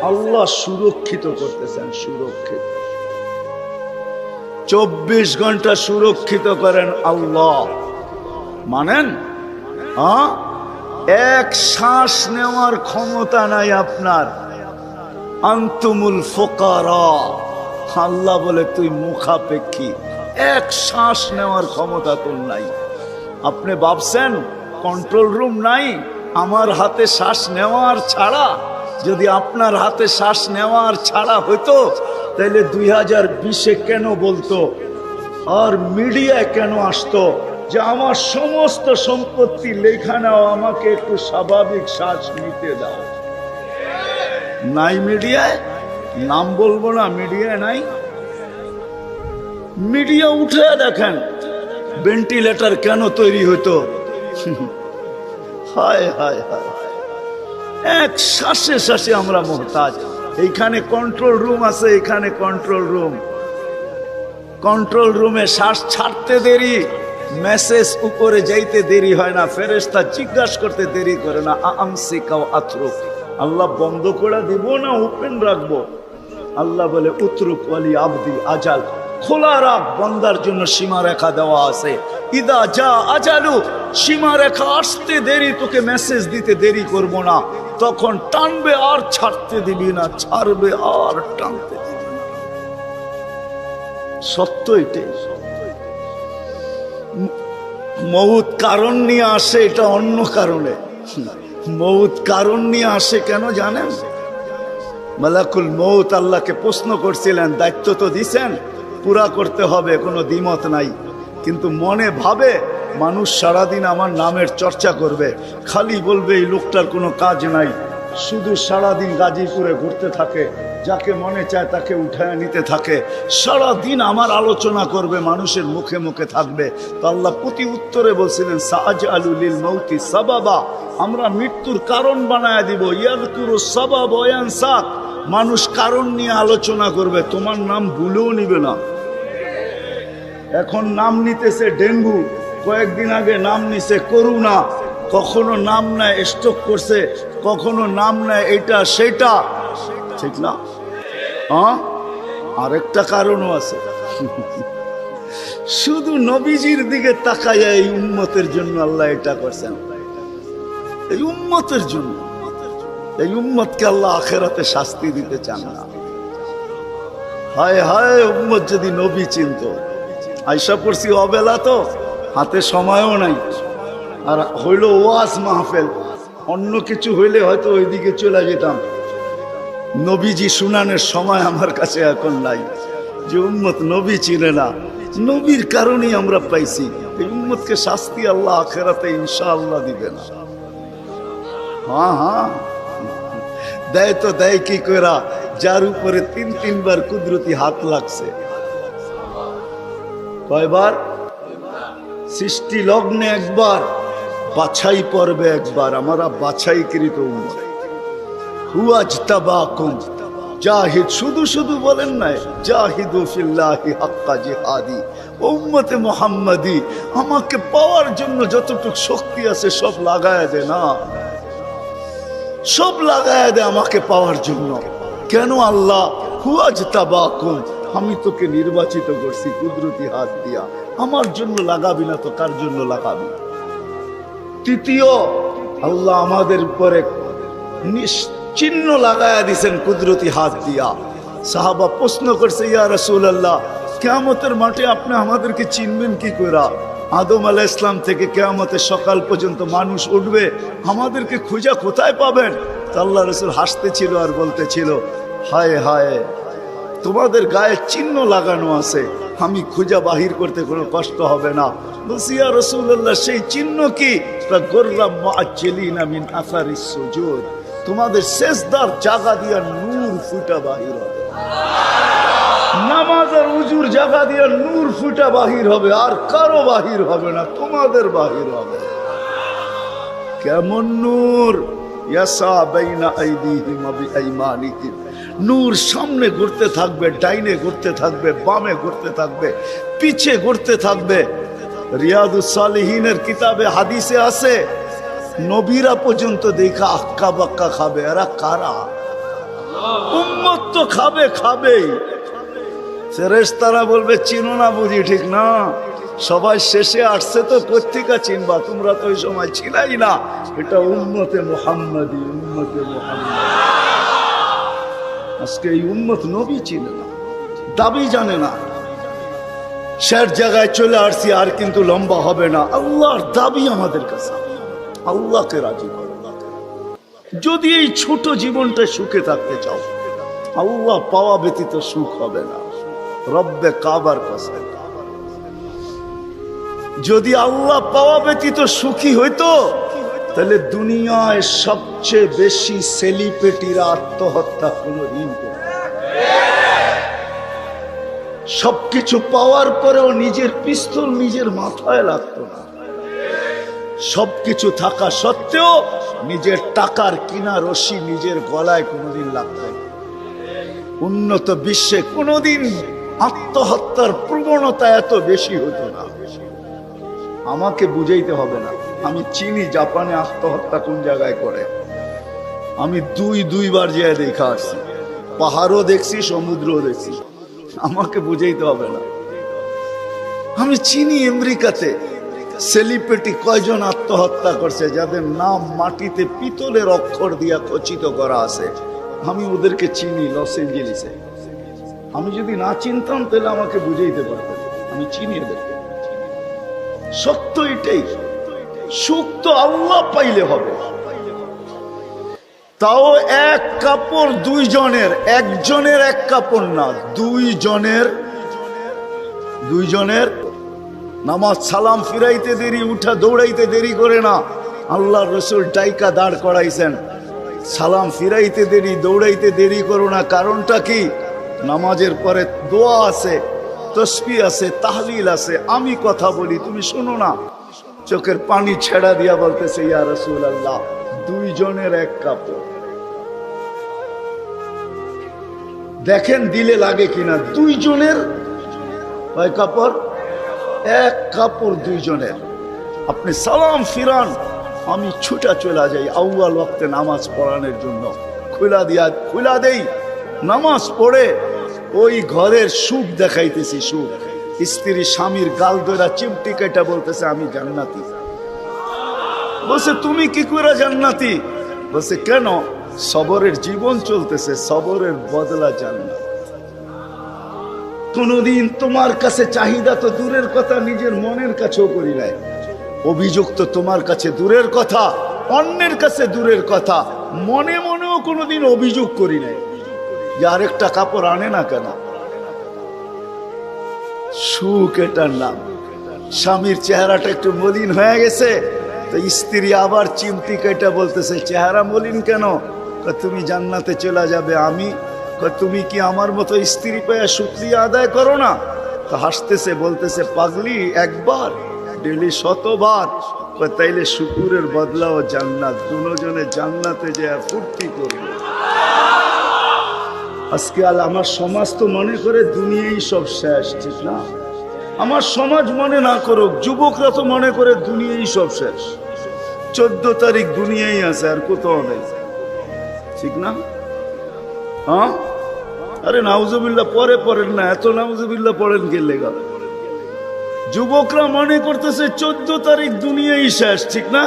Speaker 1: আল্লাহ সুরক্ষিত করতেছেন, সুরক্ষিত 24 ঘন্টা সুরক্ষিত করেন আল্লাহ। মানেন? এক শ্বাস নেওয়ার ক্ষমতা নাই আপনার। আনতুমুল ফুকারা, আল্লাহ বলে তুই মুখাপেক্ষী, এক শ্বাস নেওয়ার ক্ষমতা তোর নাই। আপনি ভাবছেন কন্ট্রোল রুম নাই? আমার হাতে শ্বাস নেওয়ার ছাড়া, যদি আপনার হাতে শ্বাস নেওয়ার ছাড়া হইতো, তাহলে 2020-এ কেন বলতো আর মিডিয়ায় কেন আসতো যে আমার সমস্ত সম্পত্তি লেখা নাও, আমাকে একটু স্বাভাবিক শ্বাস নিতে দাও? নাই মিডিয়ায়, নাম বলবো না, মিডিয়ায় নাই। মিডিয়া উঠে দেখেন ভেন্টিলেটর কেন তৈরি হতো। হায় হায় হায়, এক শ্বাসে শ্বাসে আমরা মুহতাজ। এইখানে কন্ট্রোল রুম আছে, এখানে কন্ট্রোল রুম, কন্ট্রোল রুমে শ্বাস ছাড়তে দেরি, মেসেজ উপরে যাইতে দেরি হয় না, ফেরেশতা জিজ্ঞাসা করতে দেরি করে না। আমসিকাও আতরুক, আল্লাহ বন্ধ করে দিব না ওপেন রাখবো? আল্লাহ বলে উতরুক ওয়ালি আবদি আজাল, খোলা রাখ, বন্দার জন্য সীমারেখা দেওয়া আছে। ইদা যা আজালু, সীমারেখা আসতে দেরি, তোকে মেসেজ দিতে দেরি করব না, তখন টানবে আর ছাড়তে দিবি না, ছাড়বে আর টানতে দিবি না। সত্য এটাই। মউত কারণ নিয়ে আসে, এটা অন্য কারণে। মউত কারণ নিয়ে আসে কেন জানেন? মালাকুল মউত আল্লাহকে প্রশ্ন করছিলেন, দায়িত্ব তো দিছেন, পুরা করতে হবে, কোনো দ্বিমত নাই, কিন্তু মনে ভাবে মানুষ সারাদিন আমার নামের চর্চা করবে, খালি বলবে এই লোকটার কোনো কাজ নাই, শুধু সারাদিন গাজীপুরে ঘুরতে থাকে, যাকে মনে চায় তাকে উঠায় নিতে থাকে, সারাদিন আমার আলোচনা করবে, মানুষের মুখে মুখে থাকবে। তো আল্লাহ প্রতি উত্তরে বলছিলেন সাআজআলু লিল মাউতি সাবাবা, আমরা মৃত্যুর কারণ বানায় দিব। ইয়াযকুরু সাবাব ওয়া ইয়ানসা, মানুষ কারণ নিয়ে আলোচনা করবে, তোমার নাম ভুলেও নিবে না। এখন নাম নিতেছে ডেঙ্গু, কয়েকদিন আগে নাম নিছে করোনা, কখনো নাম নেয় স্ট্রোক করছে, কখনো নাম নেয় এটা সেটা, ঠিক না? আরেকটা কারণও আছে, শুধু নবীজির দিকে তাকাইয়া এই উম্মতের জন্য আল্লাহ এটা করছেন, এই উম্মতের জন্য। এই উম্মতকে আল্লাহ আখেরাতে শাস্তি দিতে চান না। হায় হায়, উম্মত যদি নবী চিনত। আয়সা পড়ছি অবেলা, তো হাতে সময়ও নাই, আর হইল ওয়াজ মাহফিল, অন্য কিছু হইলে হয়তো ওইদিকে চলে যেতাম। নবীজি শুনানের সময় আমার কাছে এখন নাই। যে উম্মত নবী চিনে না, নবীর কারণেই আমরা পাইছি। এই উম্মতকে শাস্তি আল্লাহ আখেরাতে ইনশাআল্লাহ দিবে না। হ্যাঁ হ্যাঁ, দেয় তো দেয় কি করা, যার উপরে 3 বার কুদরতি হাত লাগছে। কয়বার? সৃষ্টি লগ্নে একবার, বাছাই পর্বে একবার। আমরা বাছাইকৃত উম্মত। হুয়াজতাবাকুম, জাহিদ, শুধু শুধু বলেন নাই, জাহিদু ফিল্লাহি হাক্কা জিহাদি। উম্মতে মুহাম্মাদি, আমাকে পাওয়ার জন্য যতটুকু শক্তি আছে সব লাগায় দে না, সব লাগায় দে আমাকে পাওয়ার জন্য। কেন আল্লাহ? হুয়াজতাবাকুম, আমি তোকে নির্বাচিত করছি কুদরতি হাত দিয়া, আমার জন্য লাগাবি না তো কার জন্য লাগাবি? তৃতীয়, আল্লাহ আমাদের উপরে চিহ্ন লাগায়া দিছেন কুদরতি হাত দিয়া। সাহাবা প্রশ্ন করছে, ইয়া রাসূলুল্লাহ, কিয়ামতের মাঠে আপনি আমাদেরকে চিনবেন কি করে? আদম আলাইহিস সালাম থেকে কিয়ামতের সকাল পর্যন্ত মানুষ উঠবে, আমাদেরকে খুঁজা কোথায় পাবেন? তো আল্লাহ রাসূল হাসতেছিল আর বলতেছিল, হায় হায়, তোমাদের গায়ে চিহ্ন লাগানো আছে, আমি খুঁজে বাহির করতে কোনো কষ্ট হবে না। বলছি ইয়া রাসূলুল্লাহ সেই চিহ্ন কি? গোররাম মুআজ্জিলিনা মিন আসারিস সুজুদ, তোমাদের সেজদার জায়গা দিয়া নূর ফুটা বাহির হবে, নামাজ আর উজুর জায়গা দিয়া নূর ফুটা বাহির হবে, আর কারো বাহির হবে না, তোমাদের বাহির হবে। কেমন নূর? ইয়াসা বাইনা আইদিহিম ওয়া বিআইমানিহিম, নূর সামনে ঘুরতে থাকবে, ডাইনে ঘুরতে থাকবে, বামে ঘুরতে থাকবে, পিছে ঘুরতে থাকবে। রিয়াদুস সালিহিনের কিতাবে হাদিসে আছে নবীরা পর্যন্ত দেখা আক্কা বাক্কা খাবে। এরা কারা? উম্মত তো খাবে, খাবেই। ফেরেশতারা বলবে চিনো না বুঝি, ঠিক না? সবাই শেষে আসছে তো কোত্থেকে চিনবা, তোমরা তো ওই সময় ছিলাই না। এটা উম্মতে মুহাম্মাদি, উম্মতে মুহাম্মাদি। আজকে এই উম্মত নবী চিনে না, দাবি জানে না। শের জায়গায় চলে আসছি, আর কিন্তু লম্বা হবে না। আল্লাহর দাবি আমাদের কাছে, আল্লাহকে রাজি করো। যদি এই ছোট জীবনটা সুখে থাকতে চাও, আল্লাহ পাওয়া ব্যতীত সুখ হবে না। রব্বে কাবার কাছে যদি আল্লাহ পাওয়া ব্যতীত সুখী হইতো, তাহলে দুনিয়ায় সবচেয়ে বেশি সেলিব্রিটিরা আত্মহত্যা কোনদিন করত। সবকিছু পাওয়ার পরেও নিজের পিস্তল নিজের মাথায় লাগতো না। সবকিছু থাকা সত্ত্বেও নিজের টাকার কিনা রশি নিজের গলায় কোনোদিন লাগতো না। উন্নত বিশ্বে কোনোদিন আত্মহত্যার প্রবণতা এত বেশি হতো না। আমাকে বুঝাইতে হবে না, আমি চিনি জাপানে আত্মহত্যা কোন জায়গায় করে। আমি দুইবার যেয়ে দেখা আসছি, পাহাড়ও দেখছি, সমুদ্রও দেখছি। আমাকে বুঝাইতে হবে না, আমি চিনি আমেরিকাতে সেলিব্রিটি কয়জন আত্মহত্যা করছে যাদের নাম মাটিতে পিতলের অক্ষর দিয়া খচিত করা আছে। আমি ওদেরকে চিনি লস এঞ্জেলিসে। আমি যদি না চিনতাম তাহলে আমাকে বুঝাইতে পারতাম। আমি চিনি এদেরকে। সত্য এটাই, সুখ তো আল্লাহ পাইলে হবে। তাও এক কাপড় দুইজনের, একজনের এক কাপড় না, দুইজনের। নামাজ সালাম ফিরাইতে দেরি, উঠা দৌড়াইতে দেরি করে না। আল্লাহ রসুল ডাইকা দাঁড় করাইছেন, সালাম ফিরাইতে দেরি, দৌড়াইতে দেরি করো না। কারণটা কি? নামাজের পরে দোয়া আছে, তসবিহ আছে, তাহলিল আছে। আমি কথা বলি, তুমি শোনো না। চোখের পানি ছেড়া দিয়া বলতেছে ইয়া রাসূলুল্লাহ, দুইজনের এক কাপড়। দেখেন দিলে লাগে কিনা। দুইজনের কয় কাপড়? এক কাপড় দুইজনের। আপনি সালাম ফিরান, আমি ছুটা চলে যাই আউয়াল ওয়াক্তে নামাজ পড়ানোর জন্য। খুলা দেই, নামাজ পড়ে ওই ঘরের সুখ দেখাইতেছি। সুখ, স্ত্রী স্বামীর গাল ধরা চিমটি কেটে বলতেছে আমি জান্নাতি। বলছে তুমি কি করে জান্নাতি? বলছে কেন? সবরের জীবন চলতেছে, সবরের বদলা জান্নাত। কোনদিন তোমার কাছে চাহিদা তো দূরের কথা, নিজের মনের কাছেও করি নাই। অভিযোগ তো তোমার কাছে দূরের কথা, অন্যের কাছে দূরের কথা। মনে মনেও কোনোদিন অভিযোগ করি নাই যে আরেকটা কাপড় আনে না কেন। সুখ এটার নাম। স্বামীর চেহারাটা একটু মলিন হয়ে গেছে, তো স্ত্রী আবার চিমটি কেটে বলতেছে চেহারা মলিন কেন? তুমি জান্নাতে চলে যাবে। আমি তুমি কি আমার মতো স্ত্রী পেয়ে শুকরিয়া আদায় করো না? তো হাসতেছে, বলতেছে পাগলি, একবার ডেলি 100বার। তাইলে শুকুরের বদলাও জান্নাত। দুজনে জান্নাতে যায় ফুর্তি করবে। আজকে আমার সমাজ তো মনে করে দুনিয়াই সব শেষ, ঠিক না? আমার সমাজ মনে না করুক, যুবকরা তো মনে করে দুনিয়াই সব শেষ। 14 তারিখ দুনিয়াই আছে, আর কোথাও নেই, ঠিক না? হ্যাঁ, আরে নাউজুবিল্লাহ পরে পড়েন না, এত নাউজুবিল্লাহ পড়েন কে লেগা? যুবকরা মনে করতেছে 14 তারিখ দুনিয়াই শেষ, ঠিক না?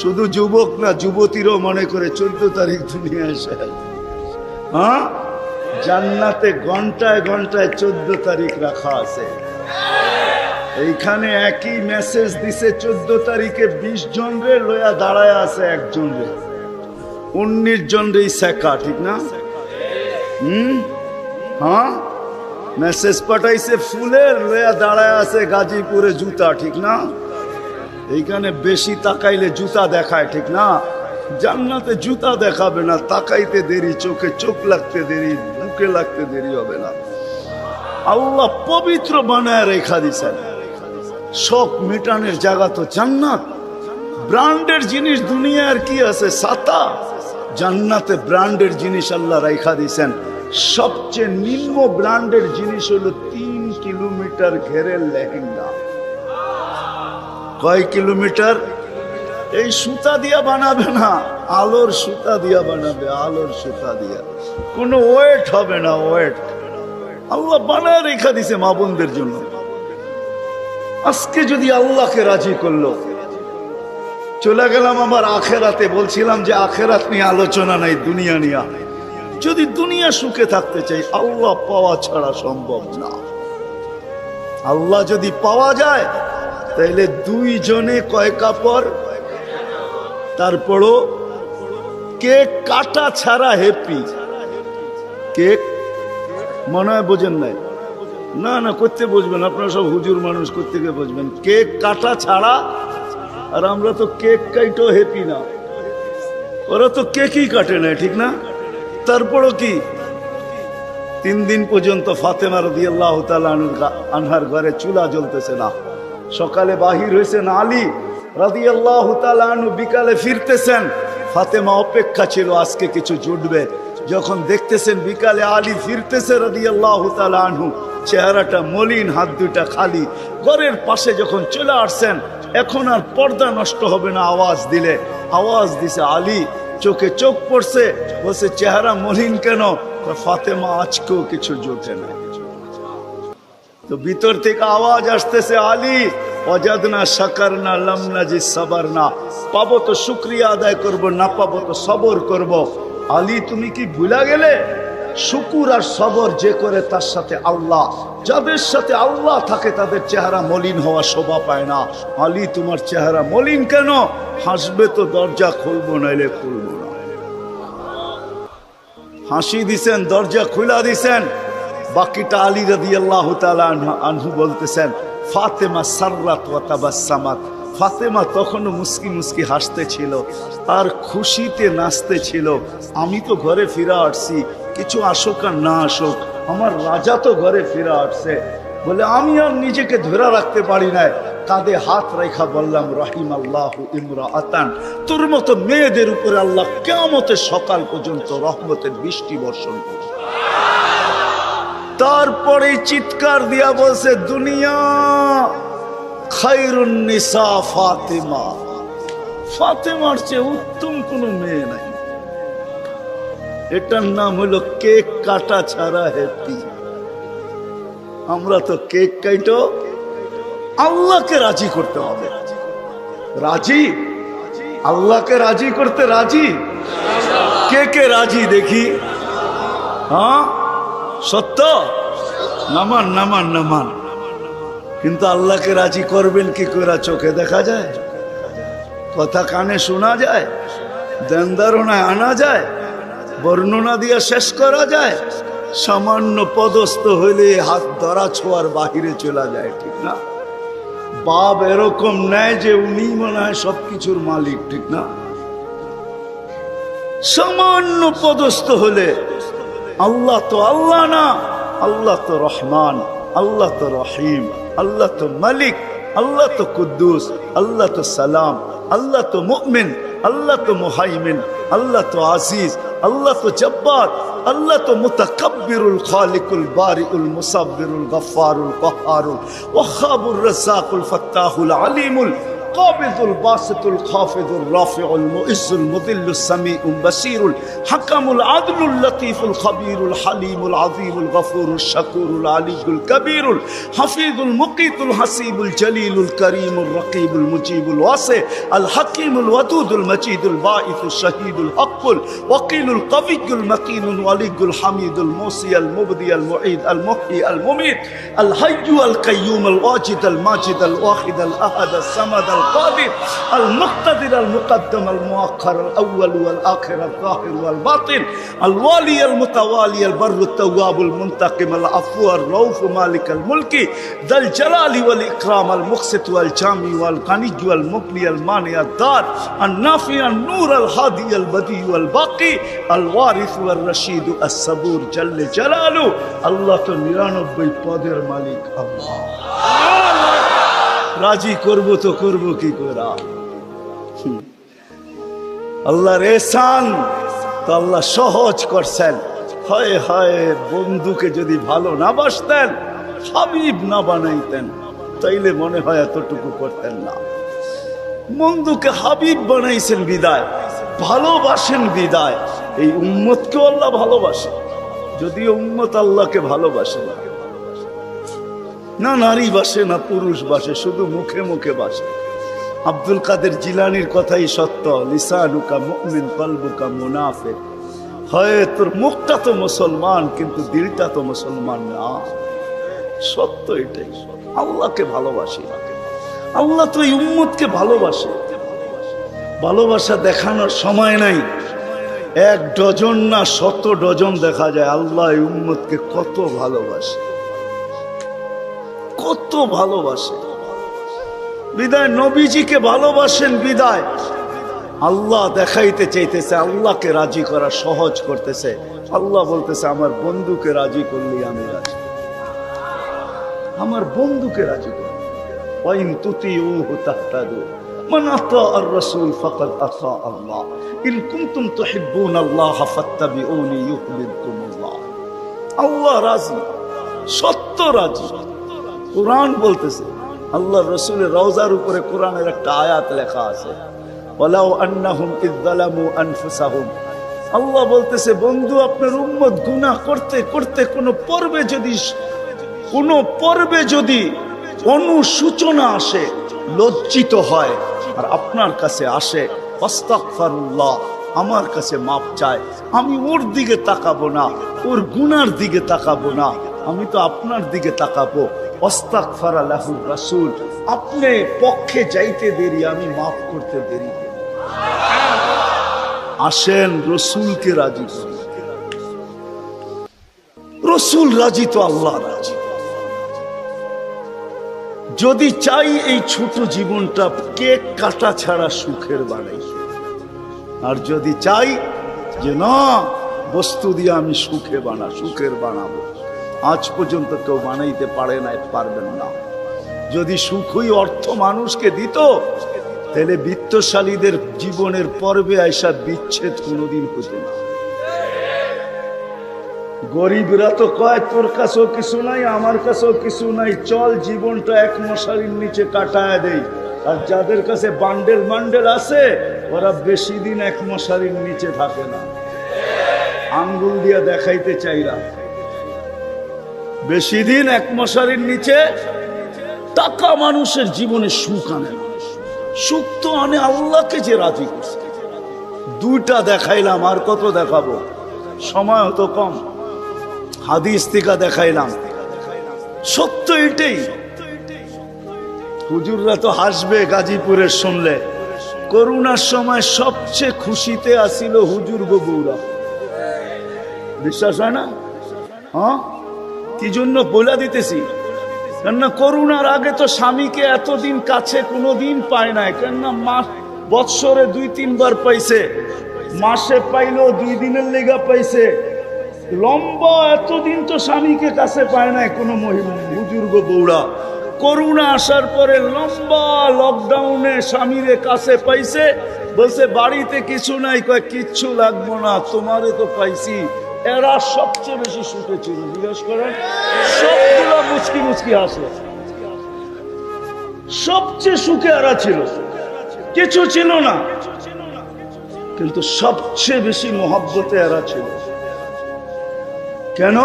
Speaker 1: শুধু যুবক না, যুবতীরাও মনে করে 14 তারিখ দুনিয়ায় শেষ। হ্যাঁ, জান্নাতে ঘন্টায় ঘন্টায় 14 তারিখ রাখা আছে। এইখানে একই মেসেজ দিছে 14 তারিখে 20 জন রে লয়া দাঁড়ায় আছে, একজন রে 19 জন রে শেখা, ঠিক না? হ্যাঁ, মেসেজ পাঠাইছে ফুলের, লয়া দাঁড়ায় আছে গাজীপুরে জুতা, ঠিক না? এইখানে বেশি তাকাইলে জুতা দেখায়, ঠিক না? জান্নাতে জুতা দেখাবে না, তাকাইতে দেরি, চোখে চোখ লাগতে দেরি, বুকে লাগতে দেরি হবে না। আল্লাহ পবিত্র বানায় রেখা দিছেন। শখ মিটানের জায়গা তো জান্নাত। ব্র্যান্ডের জিনিস দুনিয়ার কি আছে? ছাতা। জান্নাতে ব্র্যান্ডের জিনিস আল্লাহ রেখা দিছেন। সবচেয়ে নিম্ন ব্র্যান্ডের জিনিস হলো 3 কিলোমিটার ঘেরের লেহেঙ্গা। কয় কিলোমিটার? এই সুতা দিয়া বানাবে না, আলোর সুতা দিয়া বানাবে, আলোর সুতা দিয়া। কোনো ওয়েট হবে না, ওয়েট। আল্লাহ বানায় রেখা দিছে মা বোনদের জন্য। আজকে যদি আল্লাহকে রাজি করলো, চলে গেলাম আমার আখেরাতে। বলছিলাম যে আখেরাত নিয়ে আলোচনা নাই, দুনিয়া নিয়ে। যদি দুনিয়া সুখে থাকতে চাই, আল্লাহ পাওয়া ছাড়া সম্ভব না। আল্লাহ যদি পাওয়া যায়, তাইলে দুইজনে কয় কাপড়। তারপরও কেক কাটা ছাড়া হ্যাপি। কেক মনে হয় বোঝেন নাই? না না, করতে বুঝবেন, আপনারা সব হুজুর মানুষ, করতে গিয়ে বুঝবেন। কেক কাটা ছাড়া। আর আমরা তো কেক কাইটো হ্যাপি না, ওরা তো কেকই কাটে না, ঠিক না? তারপরও কি 3 দিন পর্যন্ত ফাতেমা রাদিয়াল্লাহু তাআলা আনহার ঘরে চুলা জ্বলতেছে না। সকালে বাহির হয়েছেন আলী রাদিয়াল্লাহু তাআলা আনহু, বিকালে ফিরতেছেন। ফাতেমা অপেক্ষা ছিল আজকে কিছু জুটবে। যখন দেখতেছেন বিকালে আলী ফিরতেছে রাদিয়াল্লাহু তাআলা আনহু, চেহারাটা মলিন, হাত দুটা খালি। ঘরের পাশে যখন চলে আসছেন, এখন আর পর্দা নষ্ট হবে না আওয়াজ দিলে। আওয়াজ দিছে আলী, চোখে চোখ পড়ছে, বলছে চেহারা মলিন কেন? ফাতেমা আজকেও কিছু জোটে না। তো ভিতর থেকে আওয়াজ আসতেছে, আলী ওয়াজাদনা শাকারনা লাম নাজিদ সাবারনা। পাবো তো শুকরিয়া আদায় করব, না পাবো তো সবর করব। আলী তুমি কি ভুলা গেলে? শুকুর আর সবর যে করে তার সাথে আল্লাহ। যাদের সাথে আল্লাহ থাকে তাদের চেহারা মলিন হওয়া শোভা পায় না। আলী তোমার চেহারা মলিন কেন? হাসবে তো দরজা খুলবো, নাইলে খুলবো না। হাসি দিছেন, দরজা খুলা দিছেন। বাকিটা আলী রাদিয়াল্লাহু তাআলা আনহু বলতেছেন, ফাতেমা সাররাত ওয়া তাবাসসামাত। ফাতেমা তখনও মুস্কি মুস্কি হাসতে ছিল আর খুশিতে নাচতে ছিল। আমি তো ঘরে ফিরে আসছি, কিছু আসুক আর না আসুক, আমার রাজা তো ঘরে ফিরে আসছে। বলে আমি আর নিজেকে ধরে রাখতে পারি না, কাঁধে হাত রেখা বললাম, রাহিমাল্লাহু ইমরাআতান। তোর মতো মেয়েদের উপরে আল্লাহ কিয়ামতের সকাল পর্যন্ত রহমতের বৃষ্টি বর্ষণ করবে। তারপরে চিৎকার দিয়া বলছে, দুনিয়া খায়রুন নিসা ফাতেমা। ফাতেমার চেয়ে উত্তম কোনো মেয়ে নাই। এটার নাম হলো কেক কাটা ছাড়া হ্যাপি। আমরা তো কেক কাইটো। আল্লাহকে রাজি করতে হবে। রাজি? আল্লাহকে রাজি করতে রাজি? কে কে রাজি দেখি? হ্যাঁ সত্য? নামান নামান নামান। কিন্তু আল্লাহকে রাজি করবেন কি করে? চোখে দেখা যায়, কথা কানে শোনা যায়, ধ্যান ধারণায় আনা যায়, বর্ণনা দিয়ে শেষ করা যায়? সামান্য পদস্থ হইলে হাত ধরা ছোঁয়ার বাহিরে চলে যায়, ঠিক না? বাপ এরকম নেয় যে উনি মনে হয় সবকিছুর মালিক, ঠিক না? সামান্য পদস্থ হলে আল্লাহ তো আল্লাহ না, আল্লাহ তো রহমান, আল্লাহ তো রহিম, আল্লাহ তো মালিক, আল্লাহ তো কুদ্দুস, আল্লাহ তো সালাম, আল্লাহ তো মুমিন, আল্লাহ তো মুহাইমিন, আল্লাহ তো আজিজ, আল্লাহ তো জব্বার, আল্লাহ তো মুতাকাব্বিরুল খালিকুল বারিউল মুসাব্বিরুল গফফারুল কহ্হারুল ওয়াহাবুর রাজ্জাকুল ফাত্তাহুল আলিমুল কাবিদুল বাসিতুল খাফিদুল রাফিউল মুইজ্জুল মুদিল্লুস সামিউল বাসীরুল হাকামুল আদলুল লতীফুল খবীরুল হালিমুল আযীমুল গফুরুল শাকুরুল আলিয়ুল কবীরুল হাফিজুল মুকিতুল হাসিবুল জলিলুল করিমুল রকিবুল মুজিবুল ওয়াসি আল হাকিমুল ওয়াদুদুল মজিদুল বাঈসুল শহীদুল হকুল ওয়াকিলুল কবিয়ুল মকিনুল ওয়ালিয়ুল হামিদুল মুসি আল মুবদি আল মুঈদ আল মুহয়ি আল মুমীত আল হাইয়্যু আল কাইয়্যুম আল ওয়াজিদ আল মাজিদ আল ওয়াহিদ আল আহাদ আল সামাদ আল القادر المقتدر المقدم المؤخر الأول والآخر الظاهر والباطن الوالي المتوالي البر التواب المنتقم العفو الرؤوف مالك الملك ذا الجلال والإكرام المقسط والجامع والغني والمغني المانع الدار النافع النور الهادي البديع والباقي الوارث والرشيد الصبور جل جلاله الله তো 99 পদের মালিক আল্লাহ রাজি করব তো করব কি করে আল্লাহর ihsan তো আল্লাহ সহজ করছেন হায় হায় বন্ধুকে যদি ভালো না বাসতেন হাবিব না বানাইতেন তাইলে মনে হয় এতটুকু করতেন না বন্ধুকে হাবিব বানাইছেন বিদায় ভালোবাসেন বিদায় এই উম্মতকে আল্লাহ ভালোবাসে যদিও উম্মত আল্লাহকে ভালোবাসে না নারী বাসে না পুরুষ বাসে শুধু মুখে মুখে বাসে আব্দুল কাদের জিলানির কথাই সত্য লিসানুকা মুমিন কলবুকা মুনাফিক হয় তোর মুখটা তো মুসলমান কিন্তু দিলটা তো মুসলমান না সত্য এটাই আল্লাহকে ভালোবাসি আল্লাহ তো এই উম্মতকে ভালোবাসে ভালোবাসা দেখানোর সময় নাই এক ডজন না 100 ডজন দেখা যায় আল্লাহ এই উম্মতকে কত ভালোবাসে কত ভালোবাসে বিদায় নবীজিকে ভালোবাসেন বিদায় আল্লাহ দেখাইতে চাইতেছে আল্লাহকে রাজি করা সহজ করতেছে আল্লাহ বলতেছে আমার বন্ধুকে রাজি করলেই আমি রাজি আমার বন্ধুকে রাজি করলে ওয়াইন তুতিউহু তাহতাদু মান আতাআর রাসূল ফাকাদ আতা আল্লাহ ইন কুনতুম তুহিব্বুনাল্লাহ ফাত্তাবিউনি ইউহিব্বুকুমুল্লাহ আল্লাহ রাজি সত্য রাজি কুরআন বলতেছে আল্লাহর রাসূলের রওজার উপরে কোরআনের একটা আয়াত লেখা আছে ওয়ালাউ আন্নাহুম ইয যালামু আনফুসাহুম আল্লাহ বলতেছে বন্ধু আপনার উম্মত গুনাহ করতে করতে কোন পর্বে যদি অনুসূচনা আসে লজ্জিত হয় আর আপনার কাছে আসে আস্তাগফিরুল্লাহ আমার কাছে মাপ চায় আমি ওর দিকে তাকাবো না ওর গুনার দিকে তাকাবো না আমি তো আপনার দিকে তাকাবো আস্তাগফারা লাহুর রাসূল আপনি পক্ষে যাইতে দেরি আমি মাফ করতে দেরি আসেন রসুলকে রাজি করি রসুল রাজি তো আল্লাহ রাজি যদি চাই এই ছোট জীবনটা কেক কাটা ছাড়া সুখের বানাই আর যদি চাই যে না বস্তু দিয়ে আমি সুখের বানাবো আজ পর্যন্ত কেউ বানাইতে পারে না পারবেন না যদি সুখই অর্থ মানুষকে দিত তাহলে বিত্তশালীদের জীবনের পর্বে আইসা বিচ্ছেদ কোনোদিন হতো না গরিবরা তো কয় তোর কাছেও কিছু নাই আমার কাছেও কিছু নাই চল জীবনটা এক মশারির নিচে কাটায় দেই আর যাদের কাছে বান্ডেল আছে ওরা বেশি দিন এক মশারির নিচে থাকে না আঙ্গুল দিয়া দেখাইতে চাইরা বেশি দিন এক মশারির নিচে টাকা মানুষের জীবনে সুখ আনে সুখ তো আনে আল্লাহকে যে রাজি করছে দুইটা দেখাইলাম আর কত দেখাবো সময় হতো কম হাদিস থেকে দেখাইলাম সত্য এটাই হুজুররা তো হাসবে গাজীপুরের শুনলে করোনার সময় সবচেয়ে খুশিতে আসিল হুজুর বউরা বিশ্বাস হয় না হ্যাঁ কি জন্য বলে দিতেছি কেননা করোনার আগে তো স্বামীকে এতদিন কাছে কোনোদিন পায় নাই কেননা বৎসরে 2-3 বার পাইছে মাসে পাইলো 2 দিনের লেগা পাইছে লম্বা এতদিন তো স্বামীকে কাছে পায় নাই কোনো বুজুর্গ বউরা করোনা আসার পরে লম্বা লকডাউনে স্বামীরে কাছে পাইছে বলছে বাড়িতে কিছু নাই কয় কিচ্ছু লাগবো না তোমারে তো পাইছি এরা সবচেয়ে বেশি সুখে ছিল জিজ্ঞেস করেন সবগুলো মুচকি হাসলো সবচেয়ে সুখে এরা ছিল কিছু ছিল না কিন্তু সবচেয়ে বেশি মহব্বতে এরা ছিল কেন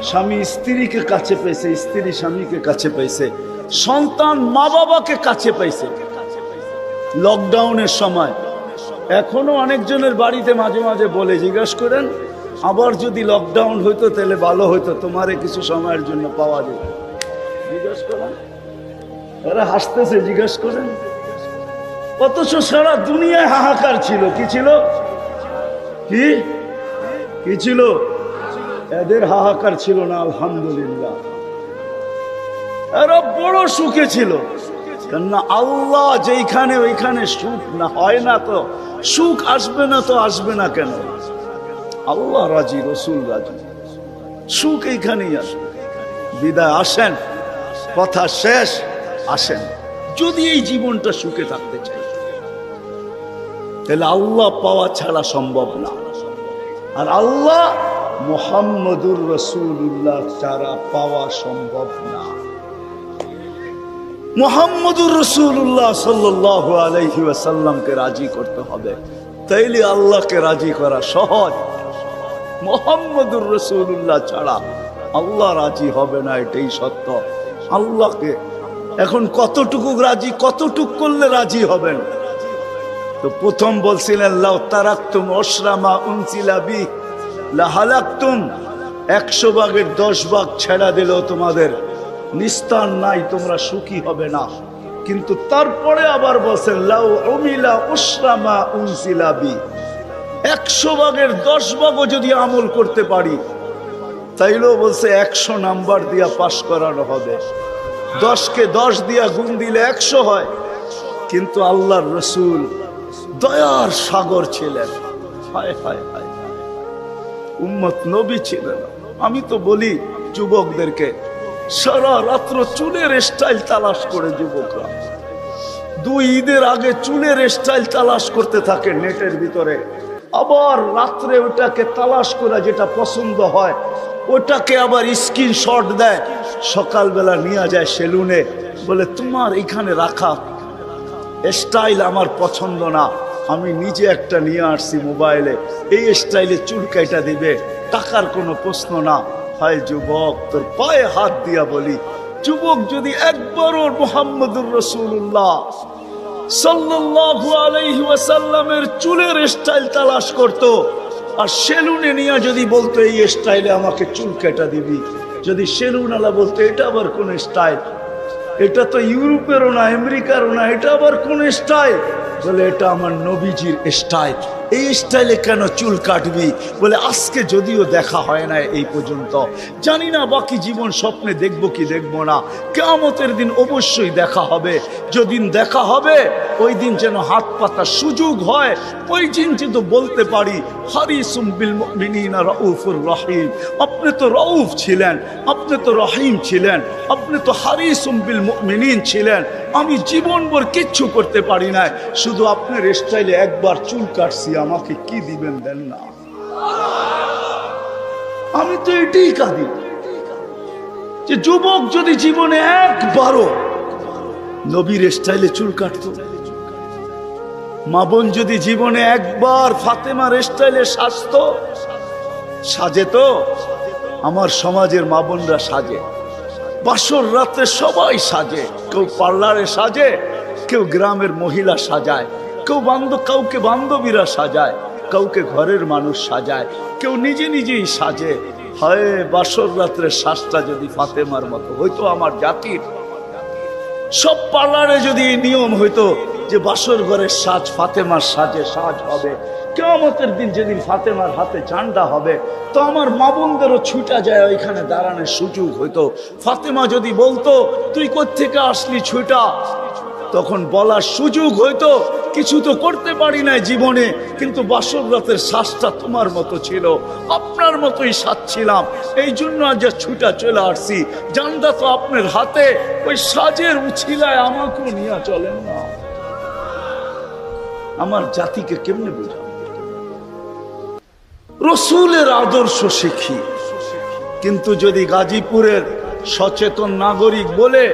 Speaker 1: স্বামী স্ত্রীকে কাছে পাইছে স্ত্রী স্বামীকে কাছে পাইছে সন্তান মা বাবাকে কাছে পাইছে লকডাউনের সময় এখনো অনেকজনের বাড়িতে মাঝে মাঝে বলে জিজ্ঞাসা করেন আবার যদি লকডাউন হইতো তাহলে ভালো হইতো তোমারে কিছু সময়ের জন্য পাওয়া যেত জিজ্ঞাসা করেন এরা হাসতেছে জিজ্ঞাসা করেন অথচ সারা দুনিয়ায় হাহাকার ছিল। কি ছিল? কি কি ছিল? এদের হাহাকার ছিল না। আলহামদুলিল্লাহ, এরা বড় সুখে ছিল। কেননা আল্লাহ যেইখানে ওইখানে সুখ না হয় না, তো সুখ আসবে না, তো আসবে না কেন? আল্লাহ রাজি, রসুল রাজি, সুখ এইখানেই আসবে। বিদায় আসেন, কথা শেষ, আসেন। যদি এই জীবনটা সুখে থাকতে চাই, তাহলে আল্লাহ পাওয়া ছাড়া সম্ভব না। আর আল্লাহ মুহাম্মদুর রাসূলুল্লাহ ছাড়া পাওয়া সম্ভব না। মুহাম্মদুর রাসূলুল্লাহ সাল্লাল্লাহু আলাইহি ওয়াসাল্লামকে রাজি করতে হবে, তাইলে আল্লাহকে রাজি করা সহজ। মুহাম্মদুর রাসূলুল্লাহ ছাড়া আল্লাহ রাজি হবে না, এটাই সত্য। আল্লাহকে এখন কতটুকু রাজি, কতটুকু করলে রাজি হবেন? তো প্রথম বলছিলেন লাউ তারাকতুম উশরা মা উনজিলা বি লাহালাকতুম, 100 ভাগের 10 ভাগ ছেড়া দিলেও তোমাদের নিস্তার নাই, তোমরা সুখী হবে না। কিন্তু তারপরে আবার বলছেন লাউ উমিলা উশরা মা উনজিলা বি, 100 ভাগের 10 ভাগও যদি আমল করতে পারি, তাইলেও বলছে 100 নাম্বার দিয়া পাশ করানো হবে। 10কে 10 দিয়া গুণ দিলে 100 হয়। কিন্তু আল্লাহর রসুল দয়ার সাগর ছিলেন। হায় হায় হায়, উম্মত নবী ছিলেন। আমি তো বলি যুবকদেরকে, সারা রাত্র চুলের স্টাইল তালাশ করে যুবকরা 2 ঈদের আগে চুলের স্টাইল তালাশ করতে থাকে নেটের ভিতরে, আবার রাত্রে ওটাকে তালাশ করে যেটা পছন্দ হয় ওটাকে আবার স্ক্রিনশট দেয়, সকালবেলা নিয়ে যায় সেলুনে, বলে তোমার এখানে রাখা স্টাইল আমার পছন্দ না, আমি নিজে একটা নিয়ে আসছি মোবাইলে, এই স্টাইলে চুল কাটা দিবে, টাকার কোনো প্রশ্ন না। হায় যুবক, তোর পায়ে হাত দিয়া বলি, যুবক যদি একবারও মুহাম্মদুর রাসূলুল্লাহ সাল্লাল্লাহু আলাইহি ওয়াসাল্লামের চুলের স্টাইল তালাশ করতো, আর সেলুনে নিয়ে যদি বলতো এই স্টাইলে আমাকে চুল কেটে দিবি, যদি সেলুনওয়ালা বলতো এটা আবার কোন স্টাইল, এটা তো ইউরোপেরও না আমেরিকারও না, এটা আবার কোন স্টাইল, বলে এটা আমার নবীজির স্টাইল, এই স্টাইলে কেন চুল কাটবি? বলে আজকে যদিও দেখা হয় না এই পর্যন্ত, জানি না বাকি জীবন স্বপ্নে দেখবো কি দেখবো না, কিয়ামতের দিন অবশ্যই দেখা হবে। যেদিন দেখা হবে ওই দিন যেন হাত পাতার সুযোগ হয়, ওই দিন যেন বলতে পারি হারিসুম বিল মুমিনিনা রাউফুর রহিম। আপনি তো রাউফ ছিলেন, আপনি তো রহিম ছিলেন, আপনি তো হারিসুম বিল মুমিনিন ছিলেন। আমি জীবনভর কিচ্ছু করতে পারি না, শুধু আপনার স্টাইলে একবার চুল কাটছি, আমাকে কি দিবেন দেন না। আমি তো এটাই কাঁদি যে যুবক যদি জীবনে একবারও নবীর স্টাইলে চুল কাটতো, মা বোন যদি জীবনে একবার ফাতেমার স্টাইলে সাজতো, সাজে তো আমার সমাজের মা বোনরা সাজে, বাসর রাতে সবাই সাজে, কেউ পার্লারে সাজে, কেউ গ্রামের মহিলা সাজায়, কেউ কাউকে বান্ধবীরা সাজায়, কাউকে ঘরের মানুষ সাজায়, কেউ নিজে নিজেই সাজে। হয় বাসর রাত্রের সাজটা যদি ফাতেমার মতো হইতো, আমার জাতির সব পার্লারে যদি এই নিয়ম হইতো যে বাসর ঘরের সাজ ফাতেমার সাজে সাজ হবে, কিয়ামতের দিন যেদিন ফাতেমার হাতে ঝান্ডা হবে, তো আমার মা বোনদেরও ছুটা যায় ওইখানে দাঁড়ানোর সুযোগ হইতো। ফাতেমা যদি বলতো তুই কোত্থেকে আসলি ছুটা, তখন বলার সুযোগ হইতো কিছু তো করতে পারি না জীবনে, কিন্তু বাসর রাতের শ্বাসটা তোমার মতো ছিল, আপনার মতোই সাজছিলাম, এই জন্য আজ ছুটা চলে আসছি, জানদা তো আপনার হাতে, ওই সাজের উছিলায় আমাকেও নিয়ে চলেন না। আমার জাতিকে কেমনে বোঝাবো? রসুলের আদর্শ শিখি, কিন্তু যদি গাজীপুরের সচেতন নাগরিক বলে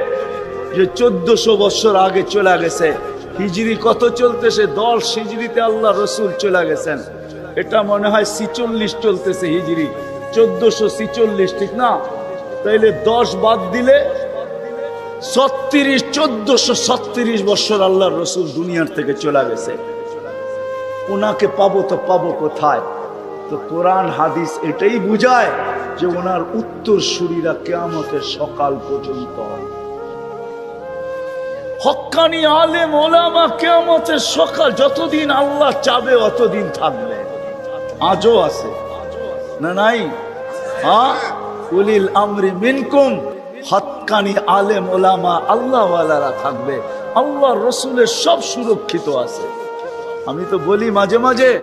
Speaker 1: যে 1400 বছর আগে চলে গেছে, হিজরি কত চলতেছে? 10 হিজরিতে আল্লাহ রসুল চলে গেছেন, এটা মনে হয় 46 চলতেছে হিজরি, 1446, ঠিক না? তাইলে 10 বাদ দিলে 36, 1436 বছর আল্লাহ রসুল দুনিয়ার থেকে চলে গেছে। ওনাকে পাবো তো পাবো কোথায়? তো কোরআন হাদিস এটাই বুঝায় যে ওনার উত্তরসূরিরা কিয়ামতের সকাল পর্যন্ত। হক্কানি আলেম ওলামা কিয়ামতের সকাল যতদিন আল্লাহ চাবে অতদিন থাকবে। আজও আছে না নাই? হ্যাঁ, উলিল আমরি মিনকুম, হক্কানি আলেম ওলামা আল্লাহ ওয়ালারা থাকবে। আল্লাহ রসুলের সব সুরক্ষিত আছে। আমি তো বলি মাঝে মাঝে